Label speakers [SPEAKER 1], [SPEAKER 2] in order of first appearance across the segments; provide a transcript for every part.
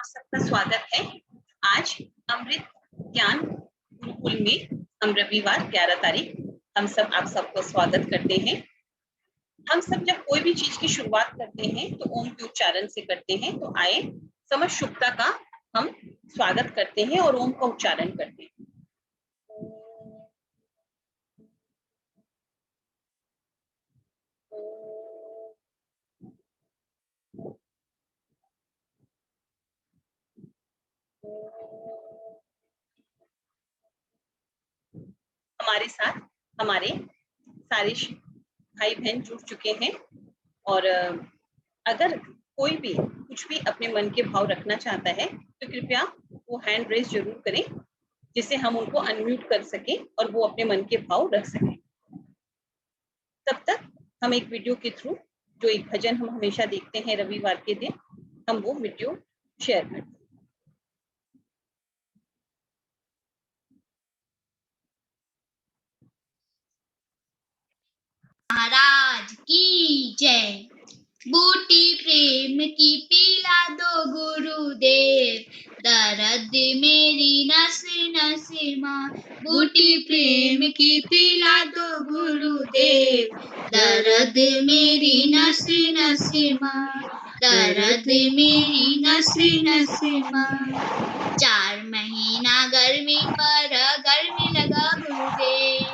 [SPEAKER 1] आप सबका स्वागत है। आज अमृत ज्ञान गुरुकुल में हम रविवार 11 तारीख हम सब आप सबको स्वागत करते हैं। हम सब जब कोई भी चीज की शुरुआत करते हैं तो ओम के उच्चारण से करते हैं। तो आए समस्त शुभता का हम स्वागत करते हैं और ओम का उच्चारण करते हैं। हमारे साथ हमारे सारे भाई बहन जुड़ चुके हैं और अगर कोई भी कुछ भी अपने मन के भाव रखना चाहता है तो कृपया वो हैंड रेज जरूर करें, जिससे हम उनको अनम्यूट कर सकें और वो अपने मन के भाव रख सकें। तब तक हम एक वीडियो के थ्रू, जो एक भजन हम हमेशा देखते हैं रविवार के दिन, हम वो वीडियो शेयर करते हैं।
[SPEAKER 2] महाराज की जय। बूटी प्रेम की पिला दो गुरुदेव, दर्द मेरी नस नस माँ। बूटी प्रेम की पिला दो गुरुदेव, दर्द मेरी नस नस माँ। दर्द मेरी नस नस माँ। 4 महीना गर्मी पर गर्मी लगा गुरुदेव,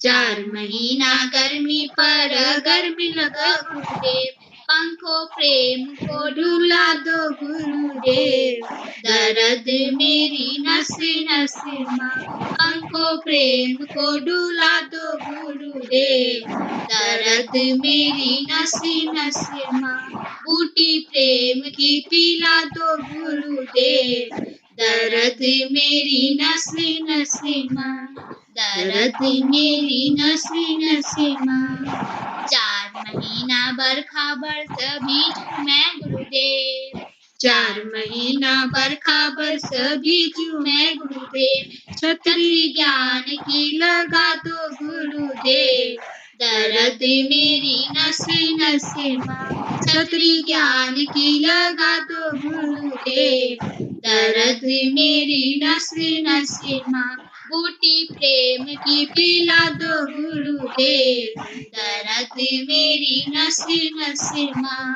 [SPEAKER 2] 4 महीना गर्मी पर गर्मी लगा गुरुदेव। पंखों प्रेम को डुला दो गुरुदेव, दर्द मेरी नस नस माँ। पंखों प्रेम को डुला दो गुरुदेव, दर्द मेरी नस नस माँ। बूटी प्रेम की पिला दो गुरुदेव, दर्द मेरी नस नस माँ। दर्द मेरी नस नस माँ। 4 महीना बरखा बरस बीच मैं गुरुदेव, 4 महीना बरखा बरस बीच मैं गुरुदेव। छतरी ज्ञान की लगा दो गुरुदेव, दर्द मेरी नस नस माँ। छतरी ज्ञान की लगा दो गुरुदेव, दर्द मेरी नस नस माँ। बूटी प्रेम की पिला दो गुरुदेव, दर्द मेरी नस नस माँ।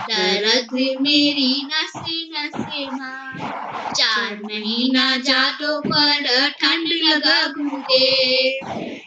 [SPEAKER 2] दर्द मेरी नस नस माँ। 4 महीना जाटों पर ठंड लगा गुरुदेव,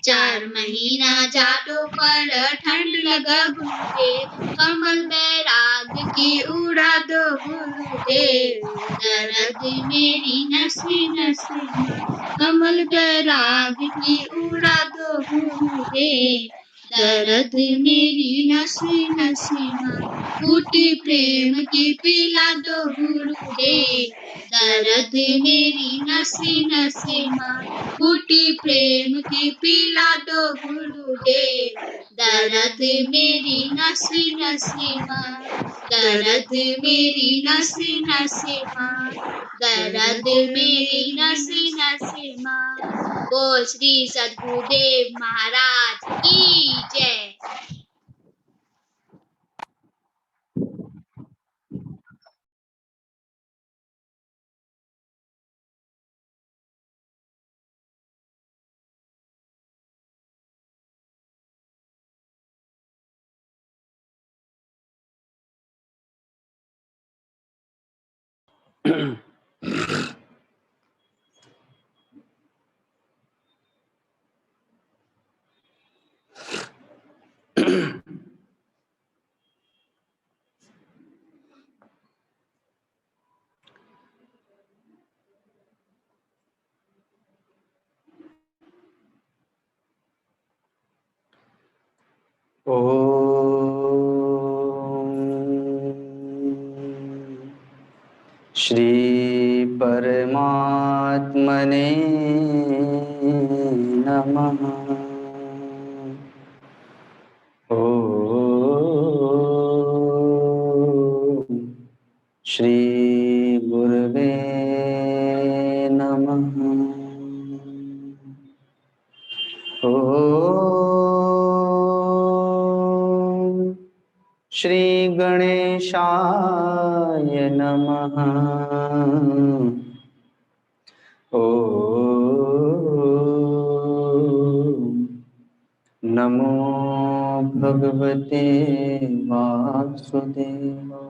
[SPEAKER 2] 4 महीना जाटों पर ठंड लगा गुरुदेव। कमल बैराग की उड़ा दो गुरुदेव, दर्द मेरी नस नस माँ। कमल बैराग की उड़ा दो गुरुदेव, दर्द मेरी नस नस माँ। बूटी प्रेम की पिला दो गुरुदेव, दर्द मेरी नस नस माँ। बूटी प्रेम की पिला दो गुरुदेव, दर्द मेरी नस नस माँ। दर्द मेरी नस नस माँ। दर्द मेरी नस नस माँ। बोल श्री सद्गुरुदेव महाराज की जय।
[SPEAKER 3] श्री परमात्मने नमः। ओम श्री गुरुवे नमः। ओम श्री गणेशाय नमः। ओम नमो भगवते वासुदेवाय।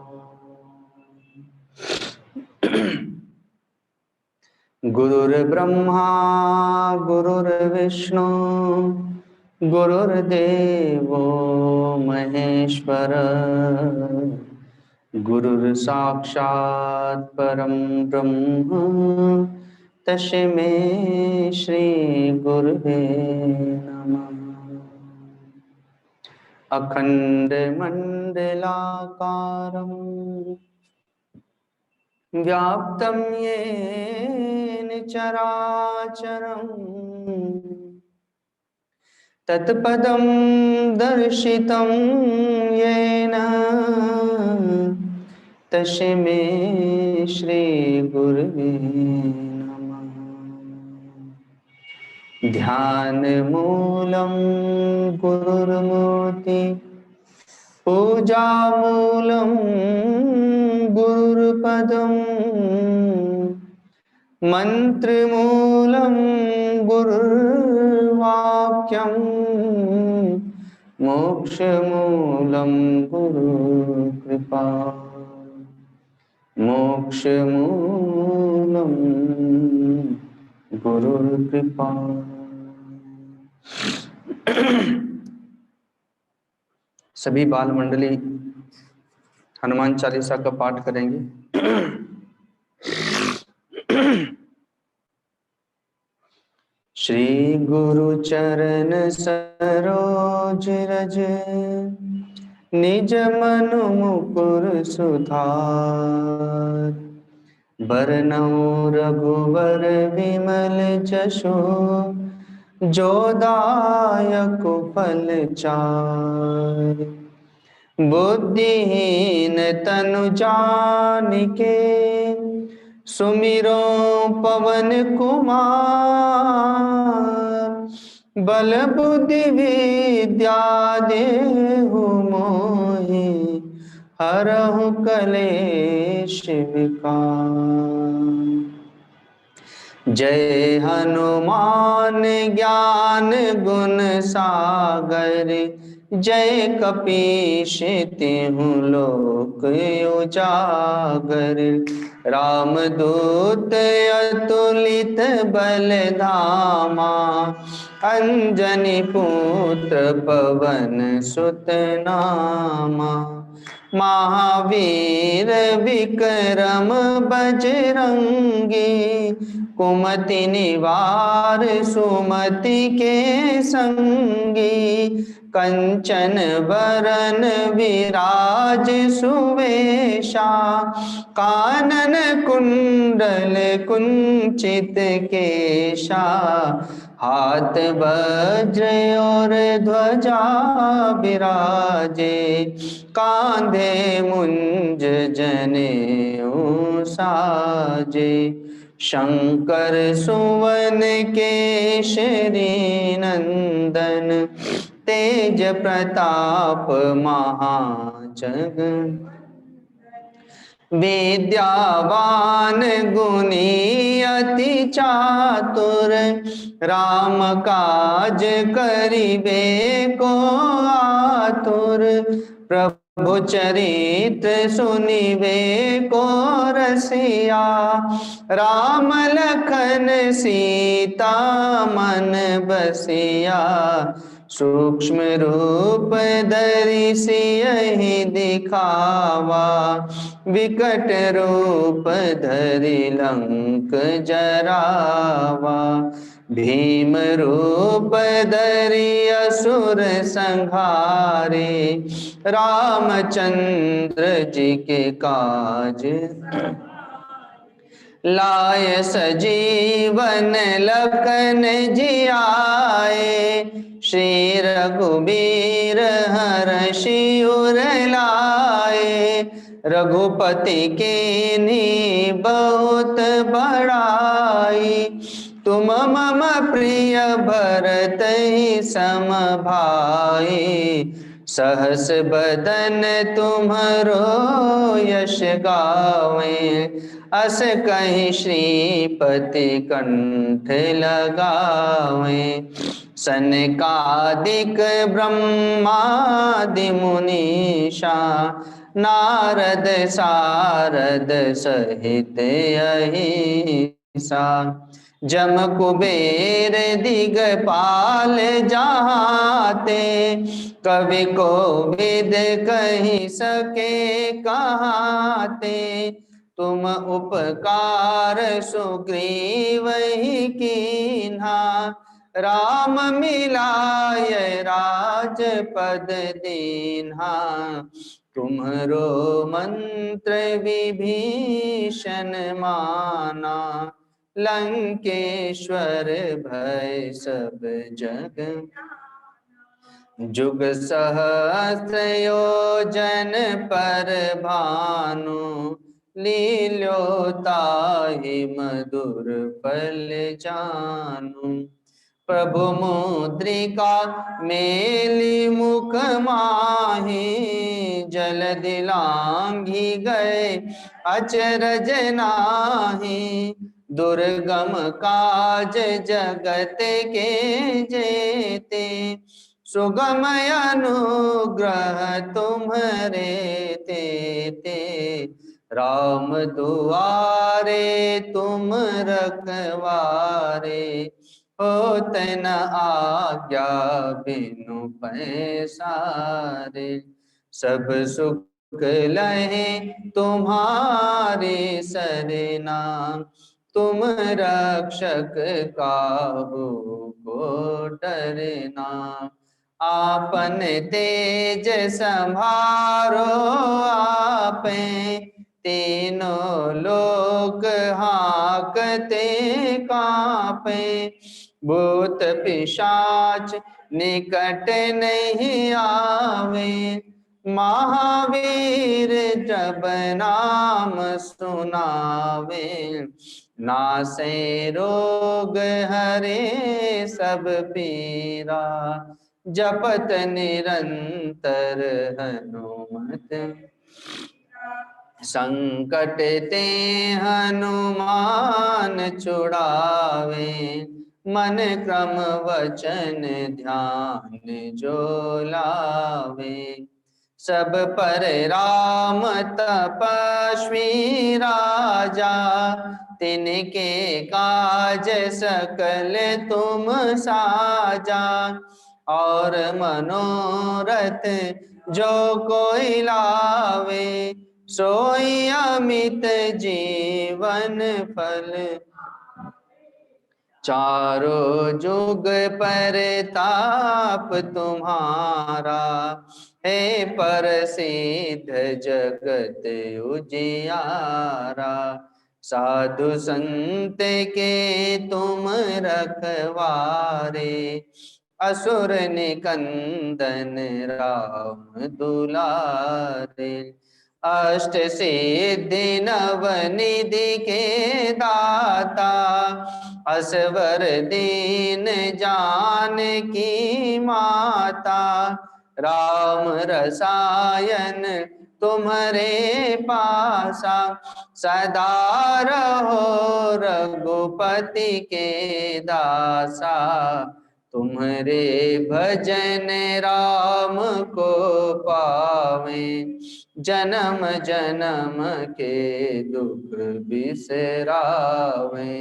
[SPEAKER 3] गुरुर्ब्रह्मा गुरुर्विष्णु गुरुर्देवो महेश्वर, गुरुर्साक्षात् परं ब्रह्म तस्मै श्री गुरुवे नमः। अखण्डमण्डलाकारम् व्याप्तं येन चराचरम् तत्पदं दर्शितं येन तस्मै श्रीगुरुवे नमः। ध्यानमूलं गुरुर्मूर्ति पूजामूलं गुरुर्पदम् मंत्रमूलं गुरुर्वाक्यं मोक्षमूलं गुरुकृपा। मोक्षमूलं गुरुकृपा। सभी बाल मंडली हनुमान चालीसा का पाठ करेंगे। श्री गुरु चरण सरोज रज निज मनु मुकुर सुधार। बरनौ रघुवर विमल जसो जो दायक फल चार। बुद्धिहीन तनु जानिके सुमिरो पवन कुमार। बल बुद्धि विद्या देहु मोहि हरहु कलेश विकार। जय हनुमान ज्ञान गुण सागर जय कपीश तिहु लोक उजागर। रामदूत अतुलित बल धामा अंजनी पुत्र पवन सुत नामा। महावीर विक्रम बजरंगी कुमति निवार सुमति के संगी। कंचन बरन विराज सुवेशा कानन कुंडल कुंचित केशा। हाथ वज्र और ध्वजा विराजे कांधे मुंज जनेऊ साजे। शंकर सुवन केशरी नंदन तेज प्रताप महाजगन। विद्यावान गुणी अति चातुर राम काज करिबे को आतुर। प्रभु चरित्र सुनिबे को रसिया राम लखन सीता मन बसिया। सूक्ष्म रूप धरि सियहि दिखावा विकट रूप धरि लंक जरावा। भीम रूप धरि असुर संहारे रामचंद्र जी के काज लाय सजीवन लखन जियाए। श्री रघुबीर हरषि उर लाए रघुपति कीन्ही बहुत बड़ाई। तुम मम प्रिय भरत ही सम भाई सहस बदन तुम्हरो यश गावे, अस कहीं श्रीपति कंठ लगावे। सनकादिक ब्रह्मादि मुनीषा, नारद सारद सहित अहिसा। जम कुबेर दिगपाल जहाते, कवि को विद कही सके कहाते। तुम उपकार सुग्रीव ही कीन्हा, राम मिलाय राजपद दीन्हा। तुम्हरो मंत्र विभीषण माना, लंकेश्वर भय सब जग। जुग सहस्र योजन पर भानु, लील्योताहि मधुर फल जानु। प्रभु मुद्रिका मेली मुख माहि, जलधि लांघि गए अचरज नाहि। दुर्गम काज जगत के जेते, सुगम अनुग्रह तुम्हरे तेते। राम दुआरे तुम रखवारे, होत न आज्ञा बिनु पैसारे। सब सुख लहे तुम्हारे सरना, तुम रक्षक काहू को डरना। आपन तेज संभारो आपे, तीनों लोक हाकते कांपे। भूत पिशाच निकट नहीं आवे, महावीर जब नाम सुनावे। नासे रोग हरे सब पीरा, जपत निरंतर हनुमत। संकट ते हनुमान छुड़ावे, मन क्रम वचन ध्यान जो लावे। सब पर राम तपस्वी राजा, तिनके काज सकल तुम साजा। और मनोरथ जो कोई लावे, सोई अमित जीवन फल। चारों जुग परताप तुम्हारा, हे प्रसिद्ध जगत उजियारा। साधु संत के तुम रखवारे, असुर निकंदन राम दुलारे। अष्ट सिद्धि नवनिधि के दाता, असवर दीन जानकी माता। राम रसायन तुम्हरे पासा, सदा रहो रघुपति के दासा। तुम्हारे भजन राम को पावे, जन्म जन्म के दुख बिसरावे।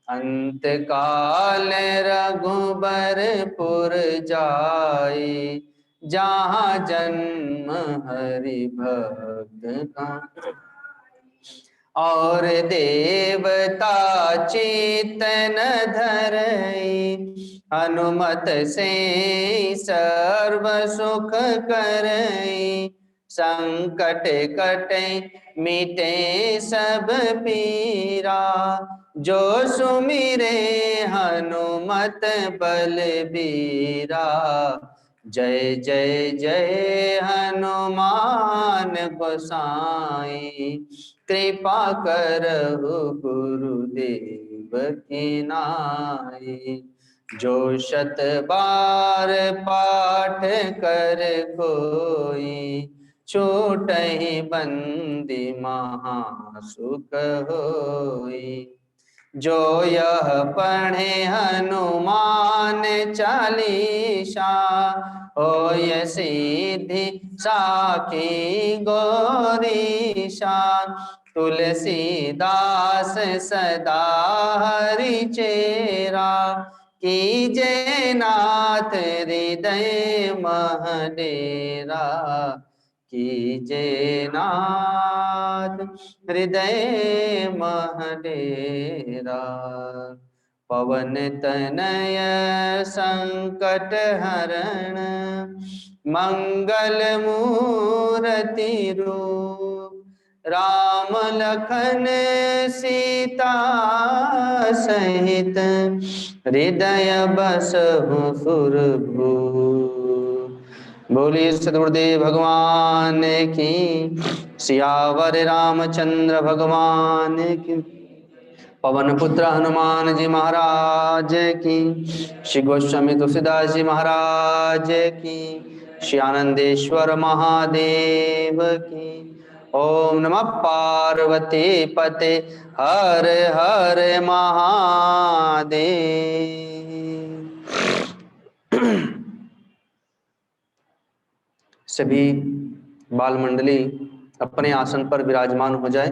[SPEAKER 3] अंत काल रघुबरपुर जाई, जहाँ जन्म हरि भक्त का। और देवता चेतन धरई, हनुमत से सर्व सुख करई। संकट कटे मिटे सब पीरा, जो सुमिरे हनुमत बलबीरा। जय जय जय हनुमान गोसाई, कृपा करहु गुरुदेव की नाई। जो 100 बार पाठ कर कोई, छूटहि बंदी महा सुख होई। जो यह पढ़े हनुमान चालीसा, होय सिद्धि साखी गौरीशा। तुलसीदास सदा हरि चेरा, कीजे नाथ हृदय मह डेरा। कीजे नाथ हृदय मह डेरा। पवन तनय संकट हरण, मंगल मूर्ति रूप। राम लखन सीता सहित, हृदय बसहु सुरभूप। बोलिए सद्गुरुदेव भगवान की, सियावर रामचंद्र भगवान की। पवन पुत्र हनुमान जी महाराज की, श्री गोस्वामी तुलसीदास जी महाराज की, श्री आनंदेश्वर महादेव की। ओम नमः पार्वती पते हर हर महादेव। सभी बाल मंडली अपने आसन पर विराजमान हो जाए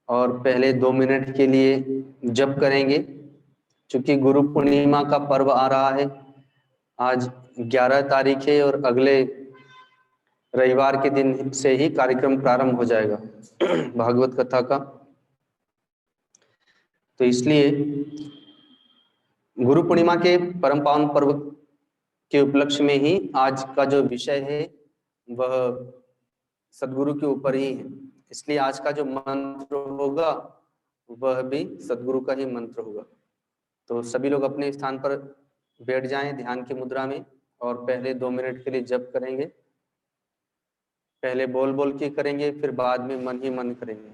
[SPEAKER 3] और पहले 2 मिनट के लिए जप करेंगे। क्योंकि गुरु पूर्णिमा का पर्व आ रहा है, आज 11 तारीख है और अगले रविवार के दिन से ही कार्यक्रम प्रारंभ हो जाएगा भागवत कथा का। तो इसलिए गुरु पूर्णिमा के परम पावन पर्व के उपलक्ष्य में ही आज का जो विषय है वह सदगुरु के ऊपर ही है। इसलिए आज का जो मंत्र होगा वह भी सदगुरु का ही मंत्र होगा। तो सभी लोग अपने स्थान पर बैठ जाएं ध्यान की मुद्रा में और पहले 2 मिनट के लिए जप करेंगे। पहले बोल बोल के करेंगे, फिर बाद में मन ही मन करेंगे।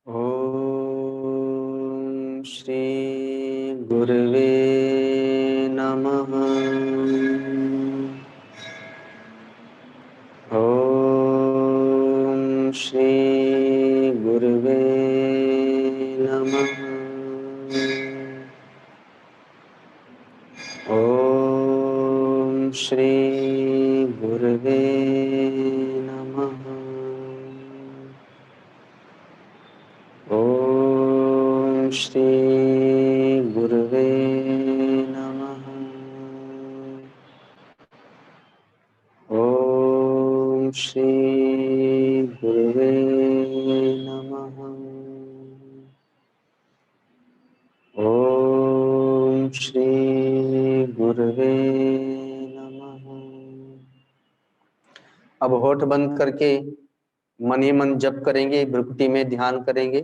[SPEAKER 3] ओम श्री गुरुवे नमः। ओम श्री गुरुवे नमः। ओम श्री गुरुवे नमः। ओम श्री गुरुवे नमः। ओम श्री गुरुवे नमः। ओम श्री गुरुवे नमः। अब होठ बंद करके मन ही मन जप करेंगे, भ्रुकुटी में ध्यान करेंगे।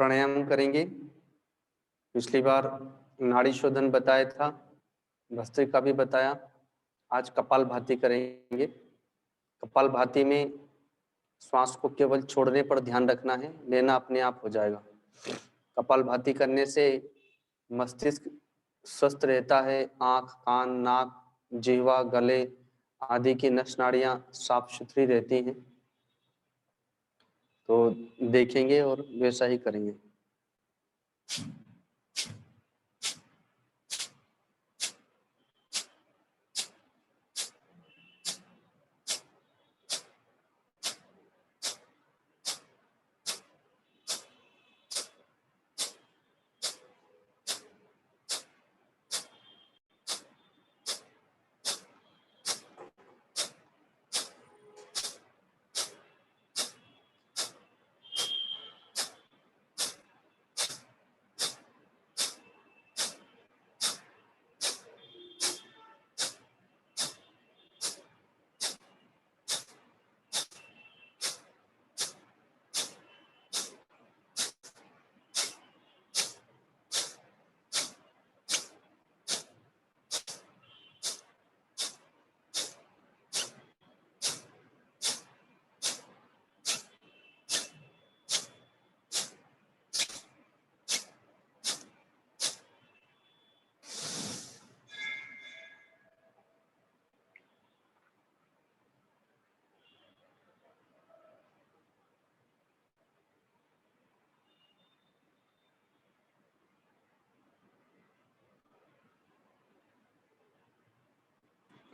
[SPEAKER 3] प्राणायाम करेंगे। पिछली बार नाड़ी शोधन बताया था, भस्त्रिका भी बताया। आज कपालभाति करेंगे। कपालभाति में श्वास को केवल छोड़ने पर ध्यान रखना है, लेना अपने आप हो जाएगा। कपालभाति करने से मस्तिष्क स्वस्थ रहता है, आंख, कान, नाक, जिह्वा, गले आदि की नस नाड़ियां साफ सुथरी रहती हैं। तो देखेंगे और वैसा ही करेंगे।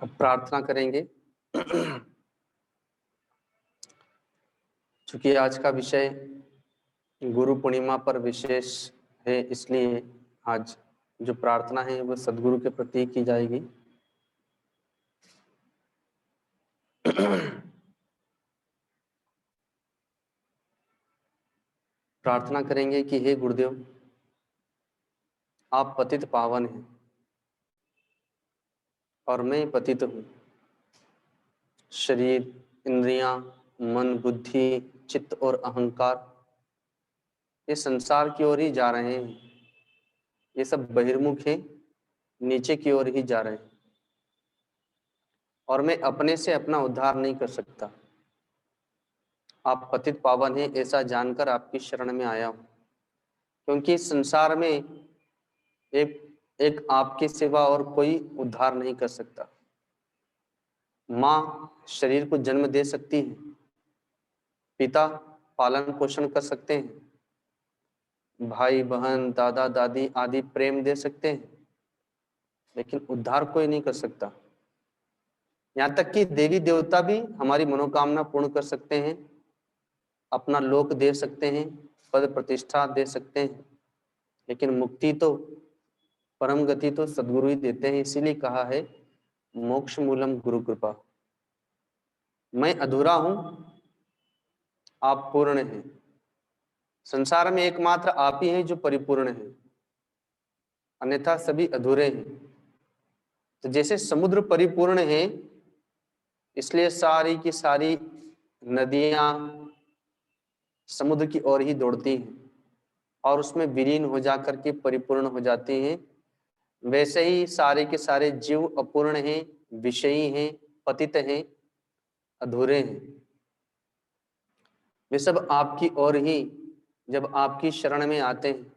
[SPEAKER 3] अब प्रार्थना करेंगे। चूंकि आज का विषय गुरु पूर्णिमा पर विशेष है, इसलिए आज जो प्रार्थना है वो सद्गुरु के प्रति की जाएगी। प्रार्थना करेंगे कि हे गुरुदेव, आप पतित पावन हैं और मैं पतित हूँ। शरीर, इंद्रियां, मन, बुद्धि, चित्त और अहंकार ये संसार की ओर ही जा रहे हैं। ये सब बहिर्मुख हैं, नीचे की ओर ही जा रहे हैं और मैं अपने से अपना उद्धार नहीं कर सकता। आप पतित पावन हैं ऐसा जानकर आपकी शरण में आया हूँ, क्योंकि संसार में एक आपके सिवा और कोई उद्धार नहीं कर सकता। माँ शरीर को जन्म दे सकती है, पिता पालन पोषण कर सकते हैं, भाई बहन दादा दादी आदि प्रेम दे सकते हैं, लेकिन उद्धार कोई नहीं कर सकता। यहाँ तक कि देवी देवता भी हमारी मनोकामना पूर्ण कर सकते हैं, अपना लोक दे सकते हैं, पद प्रतिष्ठा दे सकते हैं, लेकिन मुक्ति तो, परम गति तो सद्गुरु ही देते हैं। इसीलिए कहा है मोक्ष मूलम गुरु कृपा। मैं अधूरा हूं, आप पूर्ण हैं। संसार में एकमात्र आप ही हैं जो परिपूर्ण हैं, अन्यथा सभी अधूरे हैं। तो जैसे समुद्र परिपूर्ण है, इसलिए सारी की सारी नदियां समुद्र की ओर ही दौड़ती हैं और उसमें विलीन हो जाकर के परिपूर्ण हो जाती हैं, वैसे ही सारे के सारे जीव अपूर्ण हैं, विषयी हैं, पतित हैं, अधूरे हैं। वे सब आपकी ओर ही जब आपकी शरण में आते हैं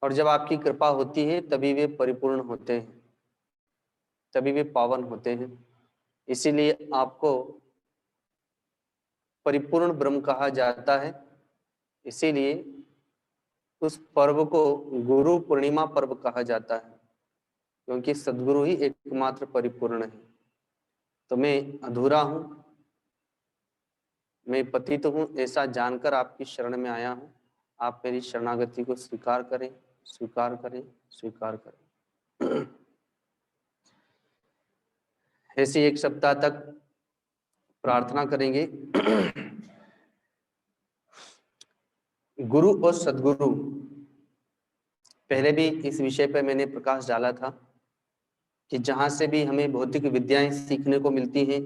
[SPEAKER 3] और जब आपकी कृपा होती है तभी वे परिपूर्ण होते हैं, तभी वे पावन होते हैं। इसीलिए आपको परिपूर्ण ब्रह्म कहा जाता है। इसीलिए उस पर्व को गुरु पूर्णिमा पर्व कहा जाता है, क्योंकि सद्गुरु ही एकमात्र परिपूर्ण है। तो मैं अधूरा हूं, मैं पतित हूं ऐसा जानकर आपकी शरण में आया हूं। आप मेरी शरणागति को स्वीकार करें, स्वीकार करें, स्वीकार करें। ऐसे एक सप्ताह तक प्रार्थना करेंगे। गुरु और सद्गुरु, पहले भी इस विषय पर मैंने प्रकाश डाला था कि जहां से भी हमें भौतिक विद्याएं सीखने को मिलती हैं,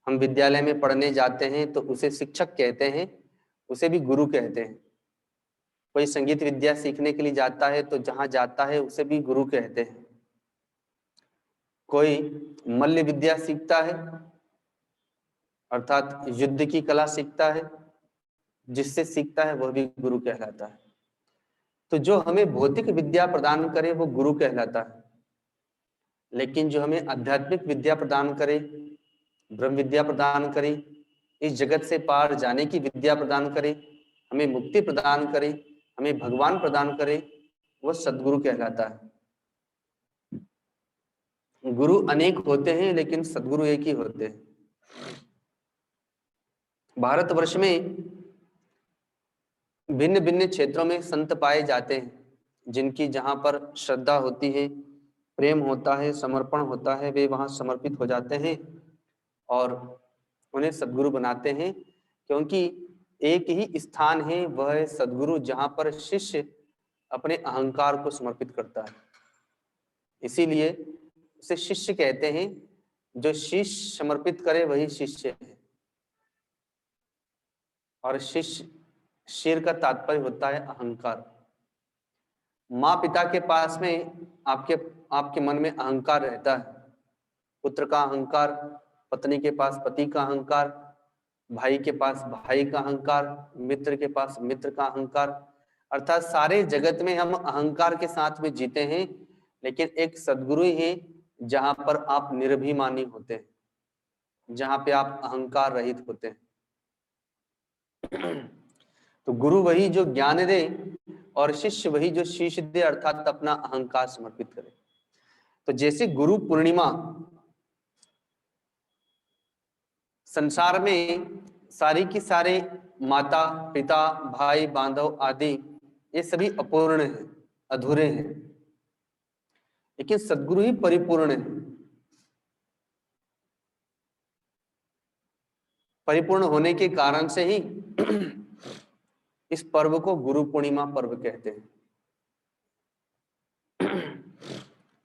[SPEAKER 3] हम विद्यालय में पढ़ने जाते हैं तो उसे शिक्षक कहते हैं, उसे भी गुरु कहते हैं। कोई संगीत विद्या सीखने के लिए जाता है तो जहाँ जाता है उसे भी गुरु कहते हैं। कोई मल्ल विद्या सीखता है अर्थात युद्ध की कला सीखता है, जिससे सीखता है वह भी गुरु कहलाता है। तो जो हमें भौतिक विद्या प्रदान करे वो गुरु कहलाता है, लेकिन जो हमें आध्यात्मिक विद्या प्रदान करे, ब्रह्म विद्या प्रदान करे, इस जगत से पार जाने की विद्या प्रदान करे, हमें मुक्ति प्रदान करे, हमें भगवान प्रदान करे, वह सद्गुरु कहलाता है। गुरु अनेक होते हैं लेकिन सद्गुरु एक ही होते हैं। भारतवर्ष में भिन्न भिन्न क्षेत्रों में संत पाए जाते हैं, जिनकी जहां पर श्रद्धा होती है, प्रेम होता है, समर्पण होता है, वे वहां समर्पित हो जाते हैं और उन्हें सद्गुरु बनाते हैं, क्योंकि एक ही स्थान है वह है सद्गुरु, जहां पर शिष्य अपने अहंकार को समर्पित करता है। इसीलिए उसे शिष्य कहते हैं। जो शिष्य समर्पित करे वही शिष्य है। और शिष्य शेर का तात्पर्य होता है अहंकार। माँ पिता के पास में आपके मन में अहंकार रहता है। पुत्र का अहंकार, पत्नी के पास पति का अहंकार, भाई के पास भाई का अहंकार, मित्र के पास मित्र का अहंकार, अर्थात सारे जगत में हम अहंकार के साथ में जीते हैं। लेकिन एक सद्गुरु ही है जहां पर आप निर्भिमानी होते हैं, जहां पे आप अहंकार रहित होते हैं। तो गुरु वही जो ज्ञान दे और शिष्य वही जो शीश दे, अर्थात अपना अहंकार समर्पित करे। तो जैसे गुरु पूर्णिमा, संसार में सारी की सारे माता पिता भाई बांधव आदि ये सभी अपूर्ण हैं, अधूरे हैं, लेकिन सद्गुरु ही परिपूर्ण है। परिपूर्ण होने के कारण से ही इस पर्व को गुरु पूर्णिमा पर्व कहते हैं।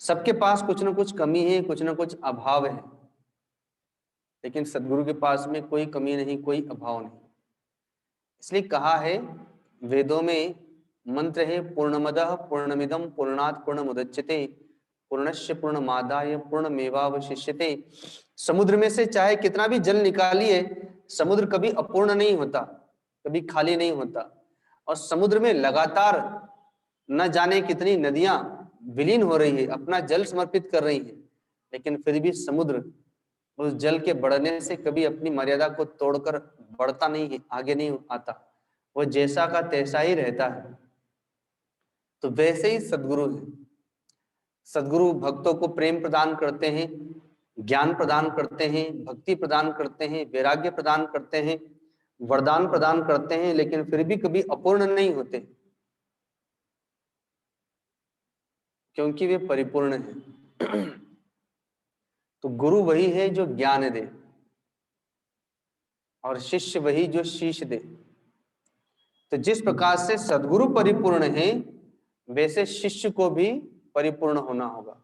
[SPEAKER 3] सबके पास कुछ ना कुछ कमी है, कुछ ना कुछ अभाव है, लेकिन सद्गुरु के पास में कोई कमी नहीं, कोई अभाव नहीं। इसलिए कहा है वेदों में, मंत्र है पूर्णमदः पूर्णमिदं पूर्णात् पूर्णमुदच्यते पूर्णस्य पूर्णमादाय पूर्णमेवावशिष्यते। समुद्र में से चाहे कितना भी जल निकालिए, समुद्र कभी अपूर्ण नहीं होता, कभी खाली नहीं होता। और समुद्र में लगातार न जाने कितनी नदियां विलीन हो रही है, अपना जल समर्पित कर रही है, लेकिन फिर भी समुद्र उस जल के बढ़ने से कभी अपनी मर्यादा को तोड़कर बढ़ता नहीं है, आगे नहीं आता, वो जैसा का तैसा ही रहता है। तो वैसे ही सद्गुरु है। सद्गुरु भक्तों को प्रेम प्रदान करते हैं, ज्ञान प्रदान करते हैं, भक्ति प्रदान करते हैं, वैराग्य प्रदान करते हैं, वरदान प्रदान करते हैं, लेकिन फिर भी कभी अपूर्ण नहीं होते, क्योंकि वे परिपूर्ण हैं। तो गुरु वही है जो ज्ञान दे और शिष्य वही जो शीश दे। तो जिस प्रकार से सद्गुरु परिपूर्ण है, वैसे शिष्य को भी परिपूर्ण होना होगा।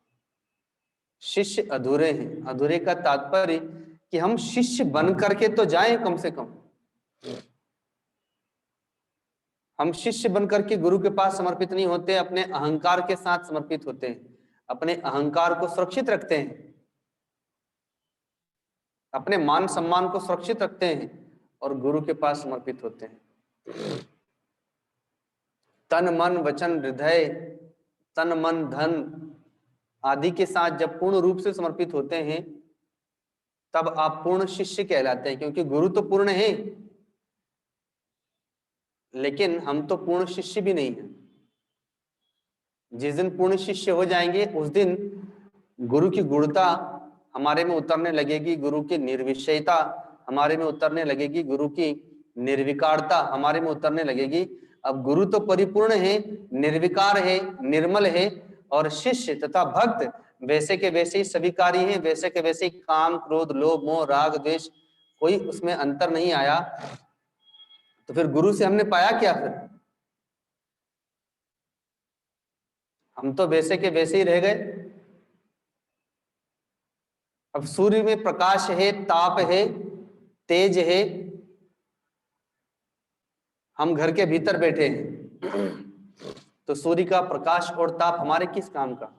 [SPEAKER 3] शिष्य अधूरे हैं। अधूरे का तात्पर्य कि हम शिष्य बन करके तो जाएं, कम से कम हम शिष्य बन करके गुरु के पास समर्पित नहीं होते, अपने अहंकार के साथ समर्पित होते हैं, अपने अहंकार को सुरक्षित रखते हैं, अपने मान सम्मान को सुरक्षित रखते हैं और गुरु के पास समर्पित होते हैं। तन मन वचन हृदय, तन मन धन आदि के साथ जब पूर्ण रूप से समर्पित होते हैं, तब आप पूर्ण शिष्य कहलाते हैं। क्योंकि गुरु तो पूर्ण है, लेकिन हम तो पूर्ण शिष्य भी नहीं है। जिस दिन पूर्ण शिष्य हो जाएंगे, उस दिन गुरु की गुणता हमारे में उतरने लगेगी, गुरु की निर्विषयता हमारे में उतरने लगेगी, गुरु की निर्विकारता हमारे में उतरने लगेगी। अब गुरु तो परिपूर्ण है, निर्विकार है, निर्मल है, और शिष्य तथा भक्त वैसे के वैसे ही सभी कार्य हैं, वैसे के वैसे ही काम क्रोध लोभ मोह राग द्वेष, कोई उसमें अंतर नहीं आया। तो फिर गुरु से हमने पाया क्या? फिर हम तो वैसे के वैसे ही रह गए। अब सूर्य में प्रकाश है, ताप है, तेज है, हम घर के भीतर बैठे हैं, तो सूर्य का प्रकाश और ताप हमारे किस काम का?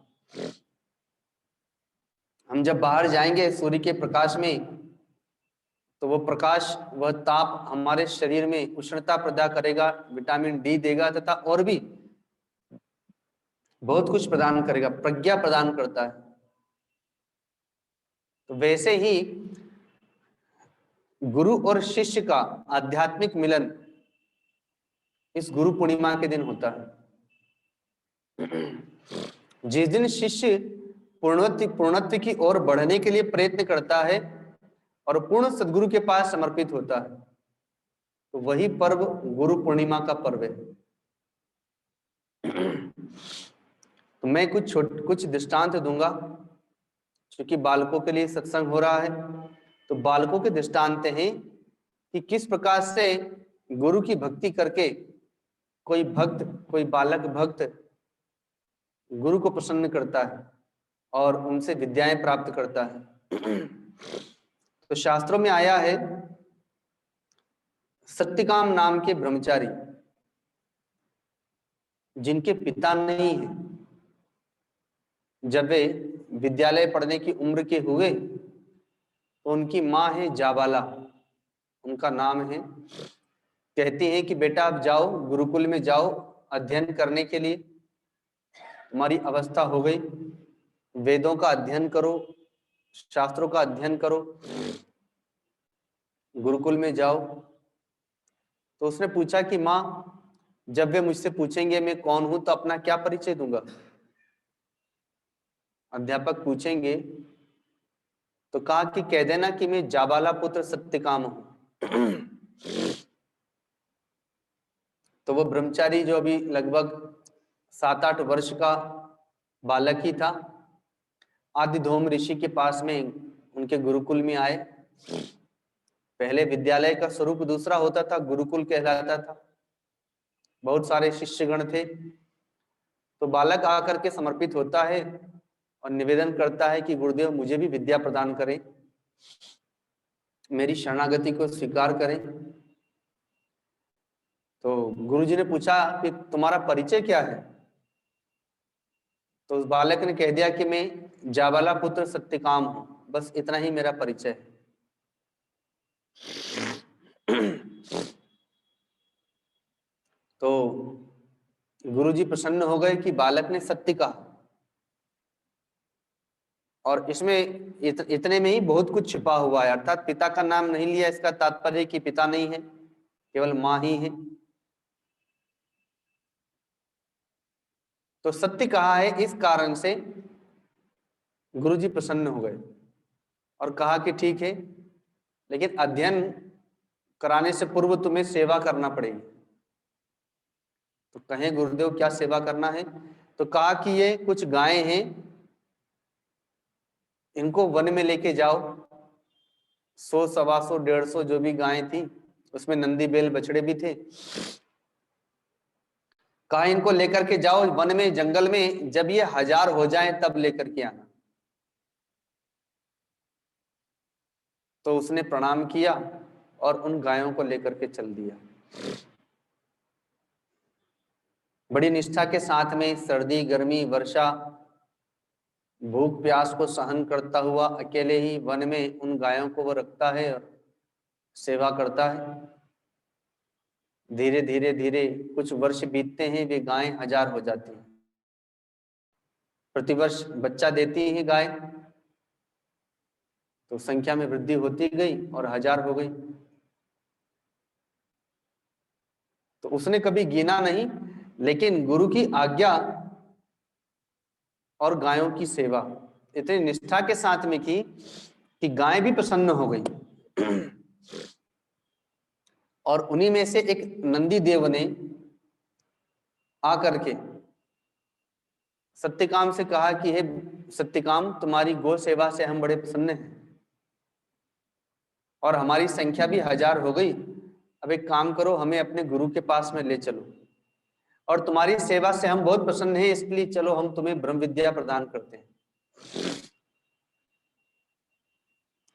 [SPEAKER 3] हम जब बाहर जाएंगे सूर्य के प्रकाश में, तो वो प्रकाश, वह ताप हमारे शरीर में उष्णता पैदा करेगा, विटामिन डी देगा, तथा और भी बहुत कुछ प्रदान करेगा, प्रज्ञा प्रदान करता है। तो वैसे ही गुरु और शिष्य का आध्यात्मिक मिलन इस गुरु पूर्णिमा के दिन होता है। जिस दिन शिष्य पूर्णत्व की ओर बढ़ने के लिए प्रयत्न करता है और पूर्ण सद्गुरु के पास समर्पित होता है, तो वही पर्व गुरु पूर्णिमा का पर्व है। तो मैं कुछ दृष्टांत दूंगा, क्योंकि बालकों के लिए सत्संग हो रहा है। तो बालकों के दृष्टांत हैं कि किस प्रकार से गुरु की भक्ति करके कोई बालक भक्त गुरु को प्रसन्न करता है और उनसे विद्याएं प्राप्त करता है। तो शास्त्रों में आया है, सत्यकाम नाम के ब्रह्मचारी जिनके पिता नहीं है, जब वे विद्यालय पढ़ने की उम्र के हुए तो उनकी माँ है जाबाला, उनका नाम है। कहती है कि बेटा आप जाओ, गुरुकुल में जाओ अध्ययन करने के लिए, तुम्हारी अवस्था हो गई, वेदों का अध्ययन करो, शास्त्रों का अध्ययन करो, गुरुकुल में जाओ। तो उसने पूछा कि माँ, जब वे मुझसे पूछेंगे मैं कौन हूं तो अपना क्या परिचय दूंगा? अध्यापक पूछेंगे तो कहा कि कह देना कि मैं जाबाला पुत्र सत्यकाम हूं। तो वो ब्रह्मचारी जो अभी लगभग 7-8 वर्ष का बालक ही था, आदिधूम ऋषि के पास में उनके गुरुकुल में आए। पहले विद्यालय का स्वरूप दूसरा होता था, गुरुकुल कहलाता था, बहुत सारे शिष्यगण थे। तो बालक आकर के समर्पित होता है और निवेदन करता है कि गुरुदेव मुझे भी विद्या प्रदान करें, मेरी शरणागति को स्वीकार करें। तो गुरुजी ने पूछा कि तुम्हारा परिचय क्या है? तो उस बालक ने कह दिया कि मैं जाबाला पुत्र सत्यकाम हूं, बस इतना ही मेरा परिचय है। तो गुरुजी प्रसन्न हो गए कि बालक ने सत्य कहा, और इसमें इतने में ही बहुत कुछ छिपा हुआ है। अर्थात पिता का नाम नहीं लिया, इसका तात्पर्य कि पिता नहीं है, केवल मां ही है। तो सत्य कहा है, इस कारण से गुरुजी प्रसन्न हो गए और कहा कि ठीक है, लेकिन अध्ययन कराने से पूर्व तुम्हें सेवा करना पड़ेगी। तो कहें गुरुदेव क्या सेवा करना है? तो कहा कि ये कुछ गायें हैं, इनको वन में लेके जाओ, 100, 125, 150 जो भी गायें थी, उसमें नंदी बैल बछड़े भी थे। कहा इनको लेकर के जाओ वन में, जंगल में, जब ये 1000 हो जाएं तब लेकर के आना। तो उसने प्रणाम किया और उन गायों को लेकर के चल दिया। बड़ी निष्ठा के साथ में सर्दी, गर्मी, वर्षा, भूख प्यास को सहन करता हुआ अकेले ही वन में उन गायों को वो रखता है और सेवा करता है। धीरे धीरे धीरे कुछ वर्ष बीतते हैं, वे गायें 1000 हो जाती हैं। प्रतिवर्ष बच्चा देती है गाय, तो संख्या में वृद्धि होती गई और 1000 हो गई। तो उसने कभी गिना नहीं, लेकिन गुरु की आज्ञा और गायों की सेवा इतनी निष्ठा के साथ में की कि गाय भी प्रसन्न हो गई। और उन्हीं में से एक नंदी देव ने आकर के सत्यकाम से कहा कि हे सत्यकाम, तुम्हारी गौ सेवा से हम बड़े प्रसन्न हैं और हमारी संख्या भी 1000 हो गई। अब एक काम करो, हमें अपने गुरु के पास में ले चलो, और तुम्हारी सेवा से हम बहुत प्रसन्न हैं, इसलिए चलो हम तुम्हें ब्रह्म विद्या प्रदान करते हैं,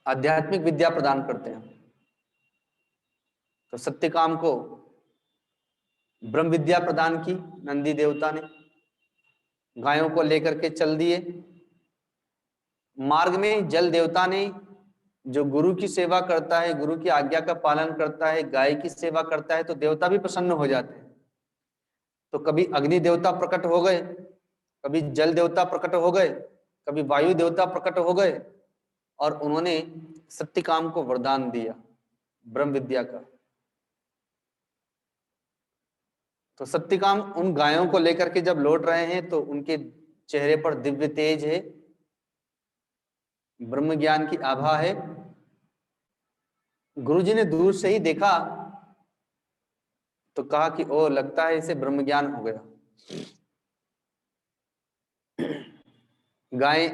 [SPEAKER 3] आध्यात्मिक विद्या प्रदान करते हैं। तो सत्यकाम को ब्रह्म विद्या प्रदान की नंदी देवता ने, गायों को लेकर के चल दिए। मार्ग में जल देवता ने, जो गुरु की सेवा करता है, गुरु की आज्ञा का पालन करता है, गाय की सेवा करता है, तो देवता भी प्रसन्न हो जाते हैं। तो कभी अग्नि देवता प्रकट हो गए, कभी जल देवता प्रकट हो गए, कभी वायु देवता प्रकट हो गए, और उन्होंने सत्यकाम को वरदान दिया ब्रह्म विद्या का। तो सत्यकाम उन गायों को लेकर के जब लौट रहे हैं तो उनके चेहरे पर दिव्य तेज है, ब्रह्म ज्ञान की आभा है। गुरुजी ने दूर से ही देखा तो कहा कि ओ, लगता है इसे ब्रह्म ज्ञान हो गया। गाय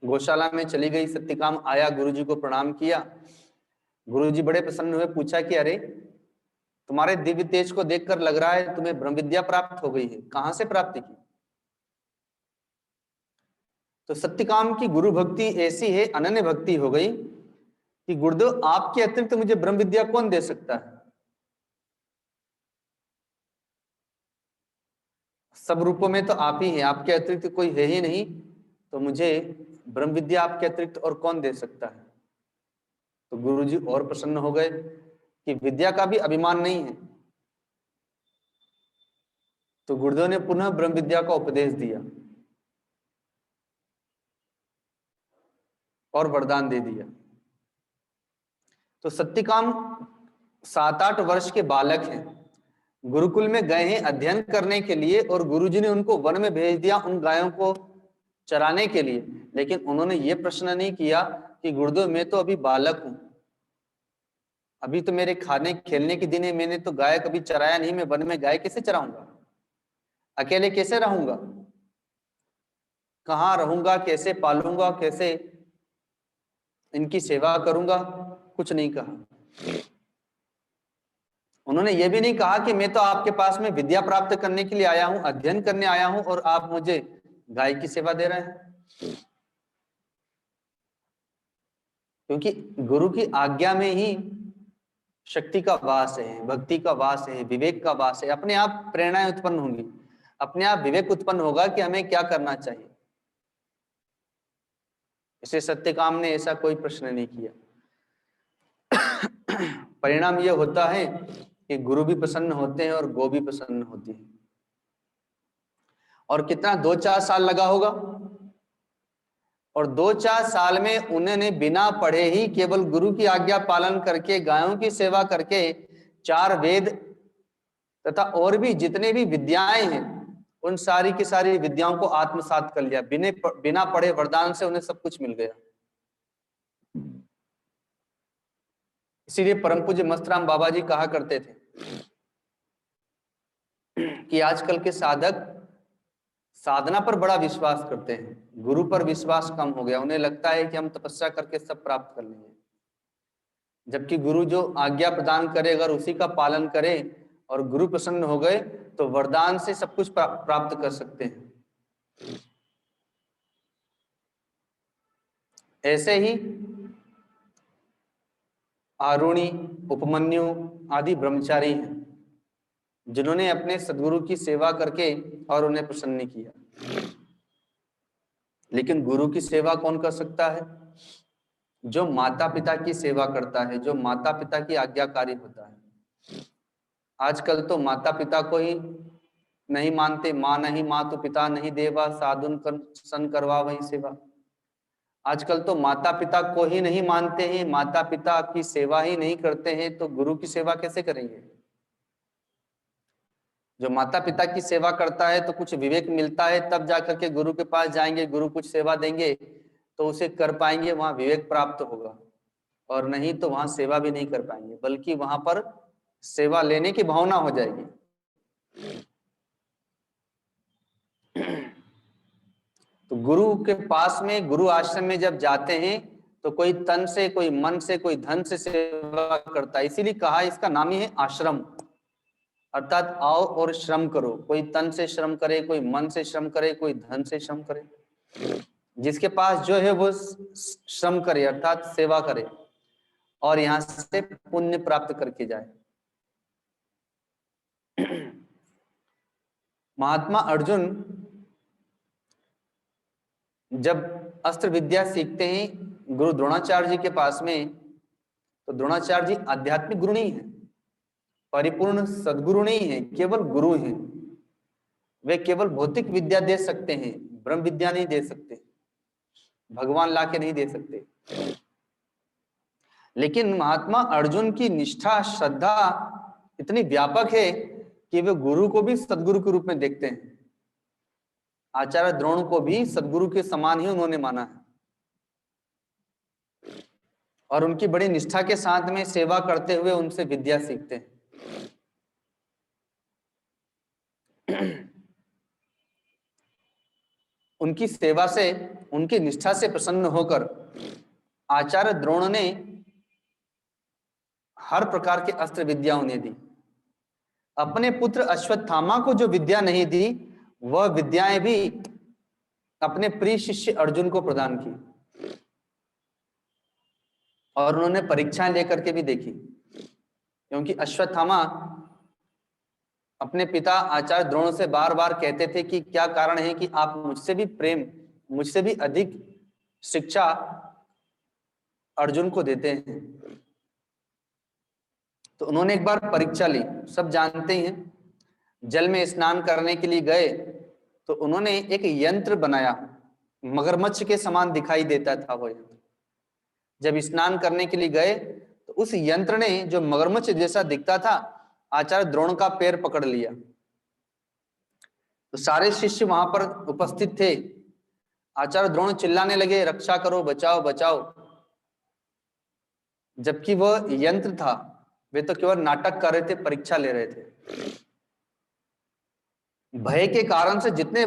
[SPEAKER 3] गौशाला में चली गई, सत्यकाम आया, गुरुजी को प्रणाम किया। गुरुजी बड़े प्रसन्न हुए, पूछा कि अरे, तुम्हारे दिव्य तेज को देखकर लग रहा है तुम्हें ब्रह्म विद्या प्राप्त हो गई है, कहां से प्राप्ति की? तो सत्यकाम की गुरु भक्ति ऐसी है, अनन्य भक्ति हो गई कि गुरुदेव आपके अतिरिक्त मुझे ब्रह्म विद्या कौन दे सकता है? सब रूपों में तो आप ही हैं, आपके अतिरिक्त कोई है ही नहीं, तो मुझे ब्रह्म विद्या आपके अतिरिक्त और कौन दे सकता है? तो गुरुजी और प्रसन्न हो गए कि विद्या का भी अभिमान नहीं है। तो गुरुदेव ने पुनः ब्रह्म विद्या का उपदेश दिया और वरदान दे दिया। तो सत्यकाम 7-8 वर्ष के बालक हैं, गुरुकुल में गए हैं अध्ययन करने के लिए, और गुरुजी ने उनको वन में भेज दिया उन गायों को चराने के लिए। लेकिन उन्होंने ये प्रश्न नहीं किया कि गुरुदेव मैं तो अभी बालक हूं, अभी तो मेरे खाने खेलने के दिन है, मैंने तो गाय कभी चराया नहीं, मैं वन में गाय कैसे चराऊंगा, अकेले कैसे रहूंगा, कहाँ रहूंगा, कैसे पालूंगा, कैसे इनकी सेवा करूंगा? कुछ नहीं कहा। उन्होंने ये भी नहीं कहा कि मैं तो आपके पास में विद्या प्राप्त करने के लिए आया हूं, अध्ययन करने आया हूं, और आप मुझे गाय की सेवा दे रहे हैं। क्योंकि गुरु की आज्ञा में ही शक्ति का वास है, भक्ति का वास है, विवेक का वास है। अपने आप प्रेरणाएं उत्पन्न होंगी, अपने आप विवेक उत्पन्न होगा कि हमें क्या करना चाहिए। इसे सत्यकाम ने ऐसा कोई प्रश्न नहीं किया। परिणाम यह होता है कि गुरु भी प्रसन्न होते हैं और गौ भी प्रसन्न होती है। और कितना 2-4 साल लगा होगा, और 2-4 साल में उन्होंने बिना पढ़े ही केवल गुरु की आज्ञा पालन करके, गायों की सेवा करके, 4 वेद तथा और भी जितने भी विद्याएं हैं उन सारी की सारी विद्याओं को आत्मसात कर लिया। बिना पढ़े वरदान से उन्हें सब कुछ मिल गया। इसीलिए परम पूज्य मस्तराम बाबा जी कहा करते थे कि आजकल के साधक साधना पर बड़ा विश्वास करते हैं, गुरु पर विश्वास कम हो गया। उन्हें लगता है कि हम तपस्या करके सब प्राप्त कर लेंगे, जबकि गुरु जो आज्ञा प्रदान करे अगर उसी का पालन करे और गुरु प्रसन्न हो गए तो वरदान से सब कुछ प्राप्त कर सकते हैं। ऐसे ही आरुणि, उपमन्यु आदि ब्रह्मचारी हैं जिन्होंने अपने सदगुरु की सेवा करके और उन्हें प्रसन्न किया। लेकिन गुरु की सेवा कौन कर सकता है? जो माता पिता की सेवा करता है, जो माता पिता की आज्ञाकारी होता है। आजकल तो माता पिता को ही नहीं मानते, मां नहीं मातु पिता नहीं देवा, साधुन सन करवा वही सेवा। आजकल तो माता पिता को ही नहीं मानते हैं, माता पिता की सेवा ही नहीं करते हैं, तो गुरु की सेवा कैसे करेंगे? जो माता पिता की सेवा करता है तो कुछ विवेक मिलता है, तब जाकर के गुरु के पास जाएंगे, गुरु कुछ सेवा देंगे तो उसे कर पाएंगे, वहां विवेक प्राप्त होगा। और नहीं तो वहां सेवा भी नहीं कर पाएंगे, बल्कि वहां पर सेवा लेने की भावना हो जाएगी। तो गुरु के पास में, गुरु आश्रम में जब जाते हैं तो कोई तन से, कोई मन से, कोई धन से सेवा करता है। इसीलिए कहा इसका नाम ही है आश्रम, अर्थात आओ और श्रम करो। कोई तन से श्रम करे, कोई मन से श्रम करे, कोई धन से श्रम करे। जिसके पास जो है वो श्रम करे अर्थात सेवा करे और यहां से पुण्य प्राप्त करके जाए। महात्मा अर्जुन जब अस्त्र विद्या सीखते हैं गुरु द्रोणाचार्य जी के पास में, तो द्रोणाचार्य जी आध्यात्मिक गुरु नहीं है, परिपूर्ण सद्गुरु नहीं है, केवल गुरु हैं। वे केवल भौतिक विद्या दे सकते हैं, ब्रह्म विद्या नहीं दे सकते, भगवान लाके नहीं दे सकते। लेकिन महात्मा अर्जुन की निष्ठा श्रद्धा इतनी व्यापक है कि वे गुरु को भी सद्गुरु के रूप में देखते हैं। आचार्य द्रोण को भी सद्गुरु के समान ही उन्होंने माना है, और उनकी बड़ी निष्ठा के साथ में सेवा करते हुए उनसे विद्या सीखते हैं। उनकी सेवा से, उनकी निष्ठा से प्रसन्न होकर आचार्य द्रोण ने हर प्रकार के अस्त्र विद्या उन्हें दी। अपने पुत्र अश्वत्थामा को जो विद्या नहीं दी, वह विद्याएं भी अपने प्रिय शिष्य अर्जुन को प्रदान की, और उन्होंने परीक्षाएं लेकर के भी देखी। क्योंकि अश्वत्थामा अपने पिता आचार्य द्रोण से बार बार कहते थे कि क्या कारण है कि आप मुझसे भी प्रेम, मुझसे भी अधिक शिक्षा अर्जुन को देते हैं। तो उन्होंने एक बार परीक्षा ली। सब जानते हैं, जल में स्नान करने के लिए गए तो उन्होंने एक यंत्र बनाया, मगरमच्छ के समान दिखाई देता था वो यंत्र। जब स्नान करने के लिए गए तो उस यंत्र ने, जो मगरमच्छ जैसा दिखता था, आचार्य द्रोण का पैर पकड़ लिया। तो सारे शिष्य वहां पर उपस्थित थे। आचार्य द्रोण चिल्लाने लगे, रक्षा करो, बचाओ बचाओ। जबकि वह यंत्र था, वे तो केवल नाटक कर रहे थे, परीक्षा ले रहे थे। भय के कारण से जितने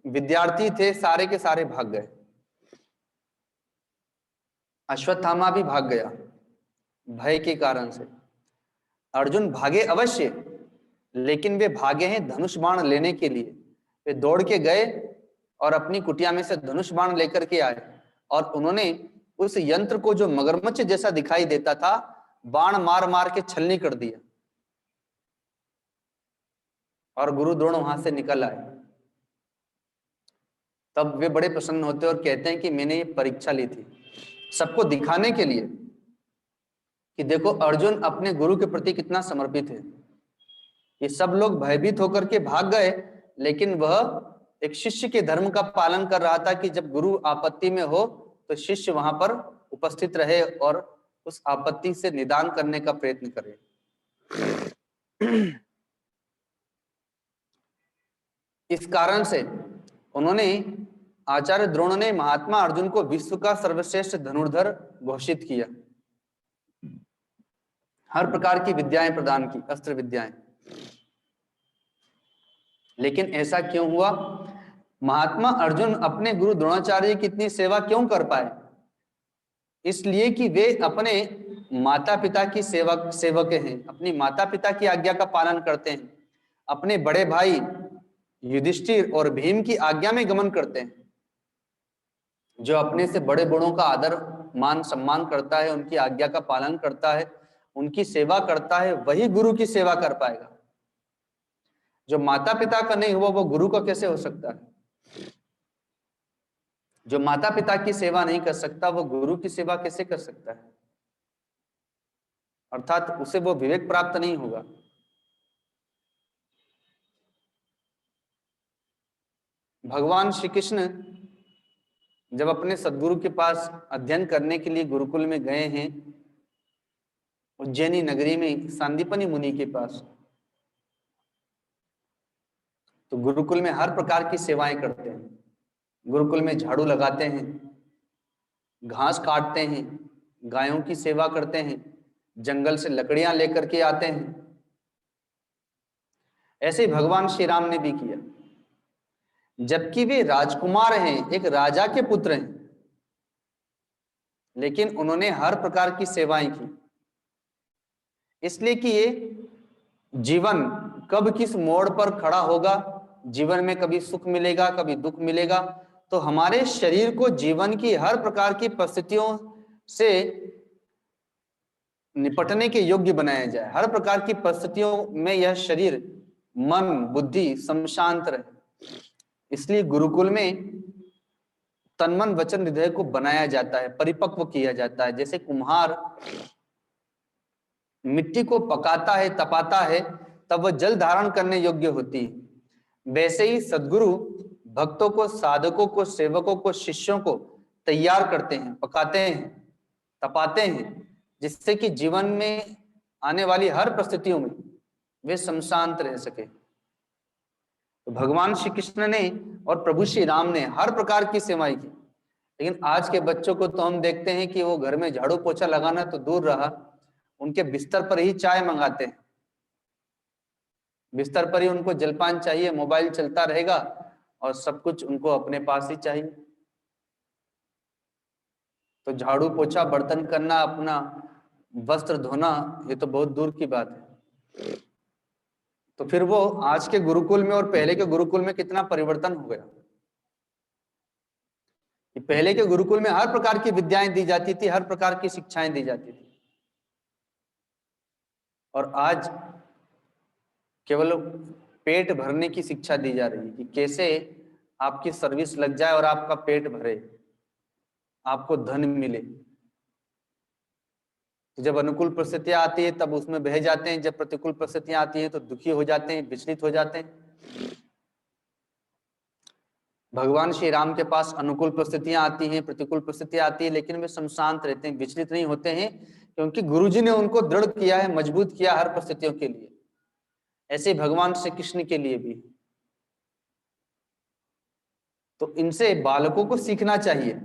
[SPEAKER 3] विद्यार्थी थे सारे के सारे भाग गए। अश्वत्थामा भी भाग गया भय के कारण से। अर्जुन भागे अवश्य, लेकिन वे भागे हैं धनुष बाण लेने के लिए। वे दौड़ के गए और अपनी कुटिया में से धनुष बाण लेकर के आए, और उन्होंने उस यंत्र को, जो मगरमच्छ जैसा दिखाई देता था, बाण मार मार के छलनी कर दिया, और गुरु द्रोण वहां से निकल आए। तब वे बड़े प्रसन्न होते और कहते हैं कि मैंने ये परीक्षा ली थी सबको दिखाने के लिए कि देखो अर्जुन अपने गुरु के प्रति कितना समर्पित है। ये सब लोग भयभीत होकर के भाग गए, लेकिन वह एक शिष्य के धर्म का पालन कर रहा था कि जब गुरु आपत्ति में हो तो शिष्य वहां पर उपस्थित रहे और उस आपत्ति से निदान करने का प्रयत्न करे। इस कारण से उन्होंने, आचार्य द्रोण ने महात्मा अर्जुन को विश्व का सर्वश्रेष्ठ धनुर्धर घोषित किया। हर प्रकार की विद्याएं प्रदान की, अस्त्र विद्याएं। लेकिन ऐसा क्यों हुआ? महात्मा अर्जुन अपने गुरु द्रोणाचार्य की इतनी सेवा क्यों कर पाए? इसलिए कि वे अपने माता पिता की सेवक हैं, अपनी माता पिता की आज्ञा का पालन करते हैं, अपने बड़े भाई युधिष्ठिर और भीम की आज्ञा में गमन करते हैं। जो अपने से बड़े बड़ों का आदर मान सम्मान करता है, उनकी आज्ञा का पालन करता है, उनकी सेवा करता है, वही गुरु की सेवा कर पाएगा। जो माता पिता का नहीं हुआ वो गुरु का कैसे हो सकता है? जो माता पिता की सेवा नहीं कर सकता वो गुरु की सेवा कैसे कर सकता है? अर्थात उसे वो विवेक प्राप्त नहीं होगा। भगवान श्री कृष्ण जब अपने सद्गुरु के पास अध्ययन करने के लिए गुरुकुल में गए हैं, उज्जैनी नगरी में सांदीपनि मुनि के पास, तो गुरुकुल में हर प्रकार की सेवाएं करते हैं। गुरुकुल में झाड़ू लगाते हैं, घास काटते हैं, गायों की सेवा करते हैं, जंगल से लकड़ियां लेकर के आते हैं। ऐसे ही भगवान श्री राम ने भी किया, जबकि वे राजकुमार हैं, एक राजा के पुत्र हैं, लेकिन उन्होंने हर प्रकार की सेवाएं की। इसलिए कि ये जीवन कब किस मोड़ पर खड़ा होगा, जीवन में कभी सुख मिलेगा कभी दुख मिलेगा, तो हमारे शरीर को जीवन की हर प्रकार की परिस्थितियों से निपटने के योग्य बनाया जाए। हर प्रकार की परिस्थितियों में यह शरीर मन बुद्धि सब शांत रहे। इसलिए गुरुकुल में तन मन वचन हृदय को बनाया जाता है, परिपक्व किया जाता है। जैसे कुम्हार मिट्टी को पकाता है, तपाता है, तब वह जल धारण करने योग्य होती है। वैसे ही सद्गुरु भक्तों को, साधकों को, सेवकों को, शिष्यों को तैयार करते हैं, पकाते हैं, तपाते हैं, जिससे कि जीवन में आने वाली हर परिस्थितियों में वे शांत रह सके। तो भगवान श्री कृष्ण ने और प्रभु श्री राम ने हर प्रकार की सेवाएं की। लेकिन आज के बच्चों को तो हम देखते हैं कि वो घर में झाड़ू पोछा लगाना तो दूर रहा, उनके बिस्तर पर ही चाय मंगाते हैं, बिस्तर पर ही उनको जलपान चाहिए, मोबाइल चलता रहेगा और सब कुछ उनको अपने पास ही चाहिए। तो झाड़ू पोछा, बर्तन करना, अपना वस्त्र धोना, ये तो बहुत दूर की बात है। तो फिर वो आज के गुरुकुल में और पहले के गुरुकुल में कितना परिवर्तन हो गया। पहले के गुरुकुल में हर प्रकार की विद्याएं दी जाती थी, हर प्रकार की शिक्षाएं दी जाती थी, और आज केवल पेट भरने की शिक्षा दी जा रही है कि कैसे आपकी सर्विस लग जाए और आपका पेट भरे, आपको धन मिले। जब अनुकूल परिस्थितियां आती है तब उसमें बह जाते हैं, जब प्रतिकूल परिस्थितियां आती हैं तो दुखी हो जाते हैं, विचलित हो जाते हैं। भगवान श्री राम के पास अनुकूल परिस्थितियां आती हैं, प्रतिकूल परिस्थितियां आती है, लेकिन वे शांत रहते हैं, विचलित नहीं होते हैं, क्योंकि गुरुजी ने उनको दृढ़ किया है, मजबूत किया हर परिस्थितियों के लिए। ऐसे भगवान श्री कृष्ण के लिए भी। तो इनसे बालकों को सीखना चाहिए।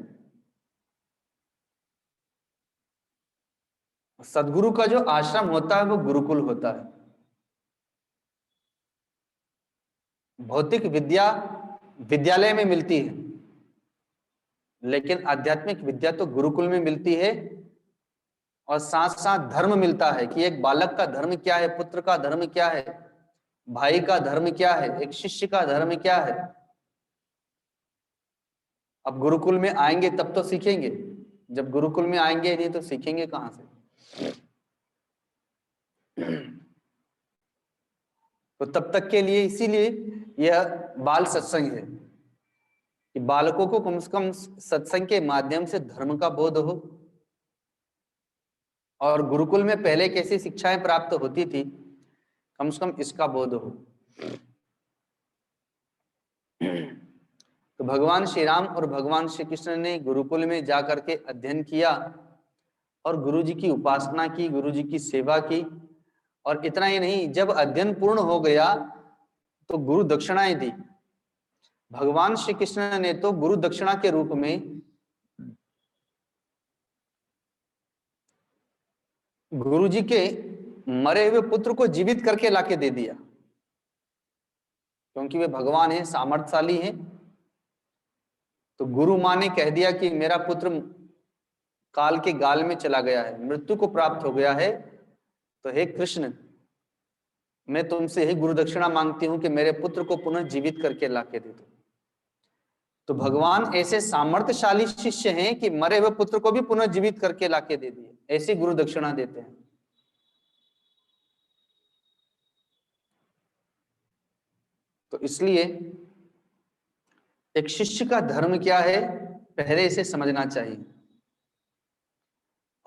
[SPEAKER 3] सदगुरु का जो आश्रम होता है वो गुरुकुल होता है। भौतिक विद्या विद्यालय में मिलती है, लेकिन आध्यात्मिक विद्या तो गुरुकुल में मिलती है। और साथ साथ धर्म मिलता है कि एक बालक का धर्म क्या है, पुत्र का धर्म क्या है, भाई का धर्म क्या है, एक शिष्य का धर्म क्या है। अब गुरुकुल में आएंगे तब तो सीखेंगे, जब गुरुकुल में आएंगे नहीं तो सीखेंगे कहां से। तो तब तक के लिए इसीलिए यह बाल सत्संग है कि बालकों को कम से कम सत्संग के माध्यम से धर्म का बोध हो। और गुरुकुल में पहले कैसी शिक्षाएं प्राप्त होती थी, कम से कम इसका बोध हो। तो भगवान श्री राम और भगवान श्री कृष्ण ने गुरुकुल में जाकर के अध्ययन किया और गुरु जी की उपासना की, गुरु जी की सेवा की। और इतना ही नहीं, जब अध्ययन पूर्ण हो गया तो गुरु दक्षिणाएं दी। भगवान श्री कृष्ण ने तो गुरु दक्षिणा के रूप में गुरु जी के मरे हुए पुत्र को जीवित करके लाके दे दिया, क्योंकि वे भगवान हैं, सामर्थ्यशाली हैं। तो गुरु मां ने कह दिया कि मेरा पुत्र काल के गाल में चला गया है, मृत्यु को प्राप्त हो गया है, तो हे कृष्ण, मैं तुमसे ही गुरु दक्षिणा मांगती हूं कि मेरे पुत्र को पुनः जीवित करके लाके दे दो। तो भगवान ऐसे सामर्थ्यशाली शिष्य हैं कि मरे हुए पुत्र को भी पुनः जीवित करके लाके दे दिए, ऐसी गुरु दक्षिणा देते हैं। तो इसलिए एक शिष्य का धर्म क्या है, पहले इसे समझना चाहिए।